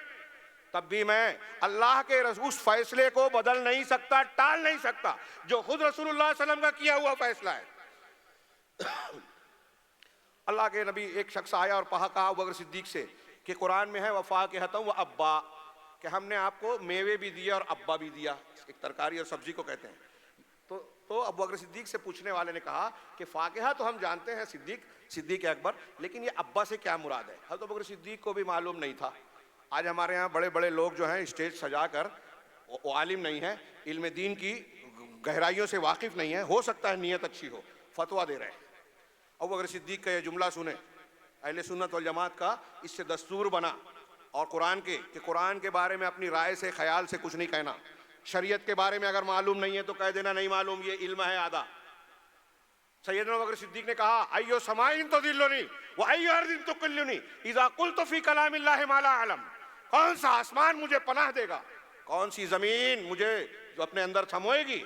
تب بھی میں اللہ کے اس فیصلے کو بدل نہیں سکتا، ٹال نہیں سکتا جو خود رسول اللہ صلی اللہ علیہ وسلم کا کیا ہوا فیصلہ ہے۔ اللہ کے نبی، ایک شخص آیا اور کہا ابوبکر صدیق سے کہ قرآن میں ہے وفاکہۃ و ابا، کہ ہم نے آپ کو میوے بھی دیا اور ابا بھی دیا، ایک ترکاری اور سبزی کو کہتے ہیں۔ تو ابوبکر صدیق سے پوچھنے والے نے کہا کہ فاکہہ تو ہم جانتے ہیں صدیق اکبر، لیکن یہ ابا سے کیا مراد ہے؟ حضرت ابوبکر صدیق کو بھی معلوم نہیں تھا۔ آج ہمارے یہاں بڑے بڑے لوگ جو ہیں اسٹیج سجا کر، وہ عالم نہیں ہے، علم دین کی گہرائیوں سے واقف نہیں ہے، ہو سکتا ہے نیت اچھی ہو، فتویٰ دے رہے ہیں۔ ابوبکر صدیق کا یہ جملہ سنیں، اہل سنت والجماعت کا اس سے دستور بنا، اور قرآن کے بارے میں اپنی رائے سے، خیال سے کچھ نہیں کہنا، شریعت کے بارے میں اگر معلوم نہیں ہے تو کہہ دینا نہیں معلوم، یہ علم ہے آدھا۔ سیدنا ابوبکر صدیق نے کہا ایو سمائن تذلنی وایو ارض تقلنی اذا قلت فی کلام اللہ ما لا اعلم، کون سا آسمان مجھے پناہ دے گا، کون سی زمین مجھے جو اپنے اندر سموئے گی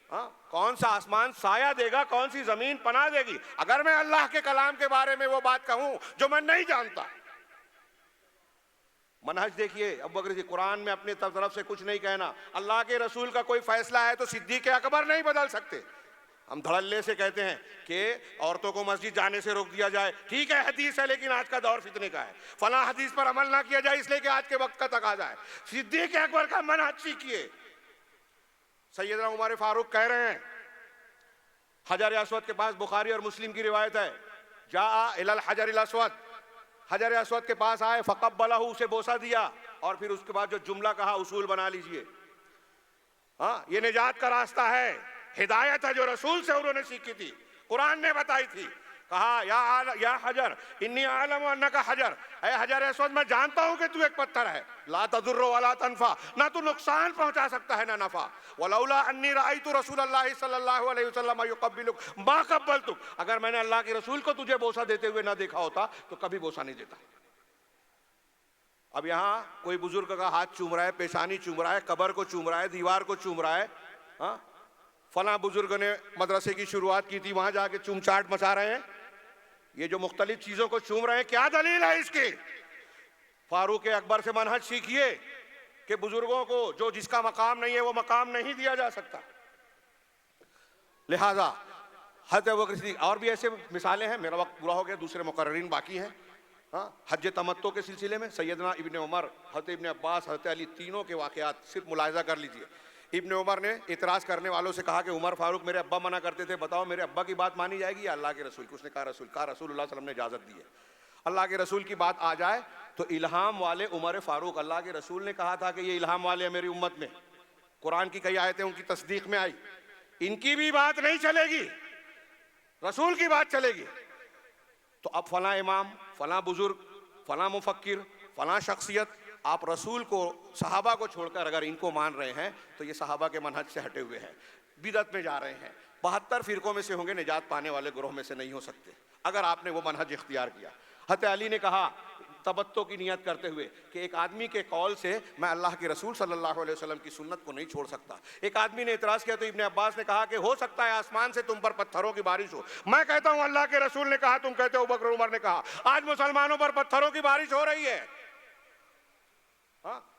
ہاں کون سا آسمان سایہ دے گا، کون سی زمین پناہ دے گی اگر میں اللہ کے کلام کے بارے میں وہ بات کہوں جو میں نہیں جانتا؟ منہج دیکھیے ابو بکر صدیق، قرآن میں اپنے طرف سے کچھ نہیں کہنا، اللہ کے رسول کا کوئی فیصلہ ہے تو صدیق اکبر نہیں بدل سکتے۔ ہم دھڑلے سے کہتے ہیں کہ عورتوں کو مسجد جانے سے روک دیا جائے، ٹھیک ہے حدیث ہے لیکن آج کا دور فتنے کا ہے، فلاں حدیث پر عمل نہ کیا جائے اس لیے کہ آج کے وقت کا تقاضا ہے۔ صدیق اکبر کا منہج سیکھیے۔ سیدنا عمر فاروق کہہ رہے ہیں، حجر اسود کے پاس بخاری اور مسلم کی روایت ہے، جاء الی الحجر الاسود، حجر اسود کے پاس آئے، فقبلہ، اسے بوسہ دیا، اور پھر اس کے بعد جو جملہ کہا اصول بنا لیجئے۔ ہاں یہ نجات کا راستہ ہے، ہدایت ہے جو رسول سے انہوں نے سیکھی تھی، قرآن نے بتائی تھی۔ کہا یا حجر انی اعلم انک حجر، اے حجر اسود میں جانتا ہوں کہ تو ایک پتھر ہے، لا تضر ولا تنفع، نہ تو نقصان پہنچا سکتا ہے نہ نفع، ولولا انی رأیت رسول اللہ صلی اللہ علیہ وسلم یقبلک ما قبلتک، اگر میں نے اللہ کے رسول کو تجھے بوسہ دیتے ہوئے نہ دیکھا ہوتا تو کبھی بوسہ نہیں دیتا۔ اب یہاں کوئی بزرگ کا ہاتھ چوم رہا ہے، پیشانی چوم رہا ہے، قبر کو چوم رہا ہے، دیوار کو چوم رہا ہے، ہاں فلاں بزرگ نے مدرسے کی شروعات کی تھی وہاں جا کے چوم چاٹ مچا رہے ہیں۔ یہ جو مختلف چیزوں کو چوم رہے ہیں کیا دلیل ہے اس کی؟ فاروق اکبر سے منہج سیکھیے کہ بزرگوں کو جو جس کا مقام نہیں ہے وہ مقام نہیں دیا جا سکتا۔ لہذا حضرت ابوبکر صدیق، اور بھی ایسے مثالیں ہیں، میرا وقت پورا ہو گیا، دوسرے مقررین باقی ہیں۔ ہاں حج تمتع کے سلسلے میں سیدنا ابن عمر، حضرت ابن عباس، حضرت علی، تینوں کے واقعات صرف ملاحظہ کر لیجئے۔ ابن عمر نے اعتراض کرنے والوں سے کہا کہ عمر فاروق میرے ابا منع کرتے تھے، بتاؤ میرے ابا کی بات مانی جائے گی یا اللہ کے رسول کی؟ اس نے کہا رسول اللہ صلی اللہ علیہ وسلم نے اجازت دی ہے۔ اللہ کے رسول کی بات آ جائے تو الہام والے عمر فاروق، اللہ کے رسول نے کہا تھا کہ یہ الہام والے ہیں میری امت میں، قرآن کی کئی آیتیں ان کی تصدیق میں آئی، ان کی بھی بات نہیں چلے گی، رسول کی بات چلے گی۔ تو اب فلاں امام، فلاں بزرگ، فلاں مفکر، فلاں شخصیت، آپ رسول کو، صحابہ کو چھوڑ کر اگر ان کو مان رہے ہیں تو یہ صحابہ کے منہج سے ہٹے ہوئے ہیں، بدعت میں جا رہے ہیں، 72 فرقوں میں سے ہوں گے، نجات پانے والے گروہ میں سے نہیں ہو سکتے اگر آپ نے وہ منہج اختیار کیا۔ حضرت علی نے کہا تبتع کی نیت کرتے ہوئے کہ ایک آدمی کے قول سے میں اللہ کے رسول صلی اللہ علیہ وسلم کی سنت کو نہیں چھوڑ سکتا۔ ایک آدمی نے اعتراض کیا تو ابن عباس نے کہا کہ ہو سکتا ہے آسمان سے تم پر پتھروں کی بارش ہو، میں کہتا ہوں اللہ کے رسول نے کہا، تم کہتے ہو ابوبکر عمر نے کہا، آج مسلمانوں پر پتھروں کی بارش ہو رہی ہے،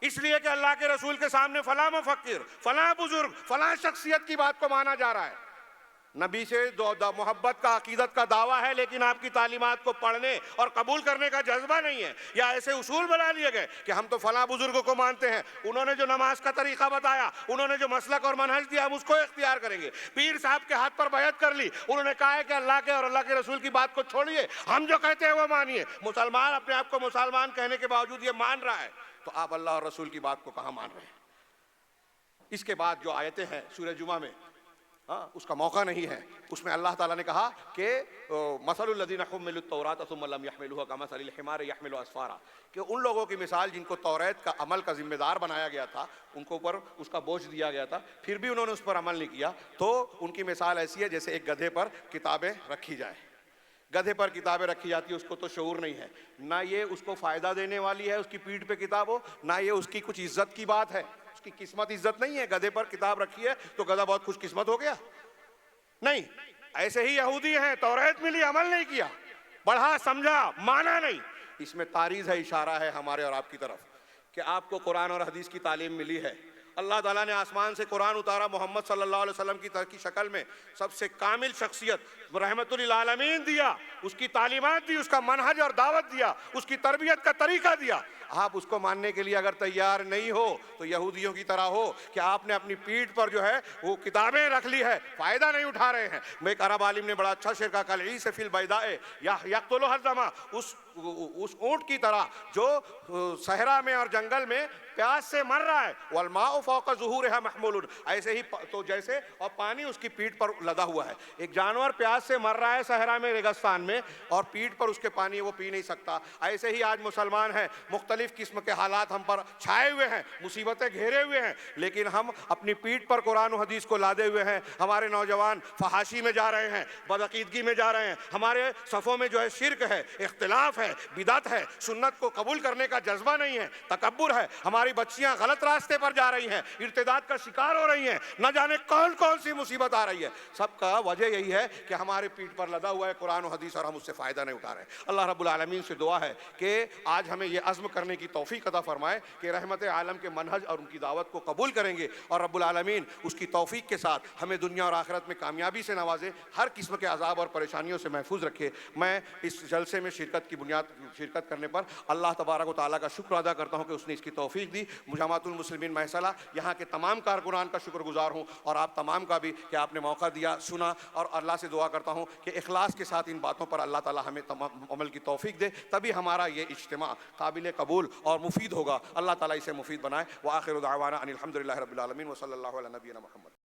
اس لیے کہ اللہ کے رسول کے سامنے فلاں مفکر، فلاں بزرگ، فلاں شخصیت کی بات کو مانا جا رہا ہے۔ نبی سے محبت کا، عقیدت کا دعویٰ ہے لیکن آپ کی تعلیمات کو پڑھنے اور قبول کرنے کا جذبہ نہیں ہے، یا ایسے اصول بنا لیے گئے کہ ہم تو فلاں بزرگوں کو مانتے ہیں، انہوں نے جو نماز کا طریقہ بتایا، انہوں نے جو مسلک اور منہج دیا، ہم اس کو اختیار کریں گے۔ پیر صاحب کے ہاتھ پر بیعت کر لی، انہوں نے کہا ہے کہ اللہ کے اور اللہ کے رسول کی بات کو چھوڑیے، ہم جو کہتے ہیں وہ مانیے۔ مسلمان اپنے آپ کو مسلمان کہنے کے باوجود یہ مان رہا ہے، تو آپ اللہ اور رسول کی بات کو کہاں مان رہے ہیں؟ اس کے بعد جو آیتیں ہیں سورہ جمعہ میں، اس کا موقع نہیں ہے، اس میں اللہ تعالیٰ نے کہا کہ مثل الذین حملوا التوراۃ ثم لم یحملوها کمثل الحمار یحمل اسفارا، کہ ان لوگوں کی مثال جن کو توریت کا عمل کا ذمہ دار بنایا گیا تھا، ان کو اوپر اس کا بوجھ دیا گیا تھا، پھر بھی انہوں نے اس پر عمل نہیں کیا، تو ان کی مثال ایسی ہے جیسے ایک گدھے پر کتابیں رکھی جائیں۔ گدھے پر کتابیں رکھی جاتی ہیں، اس کو تو شعور نہیں ہے، نہ یہ اس کو فائدہ دینے والی ہے اس کی پیٹھ پہ کتاب ہو، نہ یہ اس کی کچھ عزت کی بات ہے، اس کی قسمت عزت نہیں ہے۔ گدھے پر کتاب رکھی ہے تو گدھا بہت خوش قسمت ہو گیا؟ نہیں۔ ایسے ہی یہودی ہیں، توریت ملی، عمل نہیں کیا، پڑھا سمجھا مانا نہیں۔ اس میں تعریض ہے، اشارہ ہے ہمارے اور آپ کی طرف کہ آپ کو قرآن اور حدیث کی تعلیم ملی ہے، اللہ تعالیٰ نے آسمان سے قرآن اتارا، محمد صلی اللہ علیہ وسلم کی شکل میں سب سے کامل شخصیت رحمت للعالمین دیا، اس کی تعلیمات دی، اس کا منہج اور دعوت دیا، اس کی تربیت کا طریقہ دیا۔ آپ اس کو ماننے کے لیے اگر تیار نہیں ہو تو یہودیوں کی طرح ہو کہ آپ نے اپنی پیٹھ پر جو ہے وہ کتابیں رکھ لی ہے، فائدہ نہیں اٹھا رہے ہیں۔ ایک عرب عالم نے بڑا اچھا شعر کہا، کالعیس فی البیداء یقتلھا الظما، اس اونٹ کی طرح جو صحرا میں اور جنگل میں پیاس سے مر رہا ہے، والماء فوق ظہورھا محمول، ایسے ہی تو جیسے، اور پانی اس کی پیٹھ پر لدا ہوا ہے۔ ایک جانور پیاس سے مر رہا ہے صحرا میں، ریگستان میں، اور پیٹھ پر اس کے پانی وہ پی نہیں سکتا۔ ایسے ہی آج مسلمان ہیں، مختلف قسم کے حالات ہم پر چھائے ہوئے ہیں، مصیبتیں گھیرے ہوئے ہیں، لیکن ہم اپنی پیٹھ پر قرآن و حدیث کو لادے ہوئے ہیں۔ ہمارے نوجوان فحاشی میں جا رہے ہیں، بدعقیدگی میں جا رہے ہیں، ہمارے صفوں میں جو ہے شرک ہے، اختلاف ہے، ہے، بدعت ہے، سنت کو قبول کرنے کا جذبہ نہیں ہے، تکبر ہے، ہماری بچیاں غلط راستے پر جا رہی ہیں، ارتداد کا شکار ہو رہی ہیں، نہ جانے کون کون سی مصیبت آ رہی ہے، سب کا وجہ یہی ہے کہ ہمارے پیٹھ پر لدا ہوا ہے قرآن و حدیث اور ہم اس سے فائدہ نہیں اٹھا رہے ہیں۔ اللہ رب العالمین سے دعا ہے کہ آج ہمیں یہ عزم کرنے کی توفیق عطا فرمائے کہ رحمت عالم کے منہج اور ان کی دعوت کو قبول کریں گے، اور رب العالمین اس کی توفیق کے ساتھ ہمیں دنیا اور آخرت میں کامیابی سے نوازے، ہر قسم کے عذاب اور پریشانیوں سے محفوظ رکھے۔ میں اس جلسے میں شرکت کرنے پر اللہ تبارک و تعالیٰ کا شکر ادا کرتا ہوں کہ اس نے اس کی توفیق دی۔ جماعت المسلمین مہسلہ یہاں کے تمام کارکنان کا شکر گزار ہوں، اور آپ تمام کا بھی کہ آپ نے موقع دیا، سنا، اور اللہ سے دعا کرتا ہوں کہ اخلاص کے ساتھ ان باتوں پر اللہ تعالیٰ ہمیں تمام عمل کی توفیق دے، تبھی ہمارا یہ اجتماع قابل قبول اور مفید ہوگا۔ اللہ تعالیٰ اسے مفید بنائے۔ وآخر دعوانا ان الحمد للہ رب العالمین وصلی اللہ علی نبینا محمد۔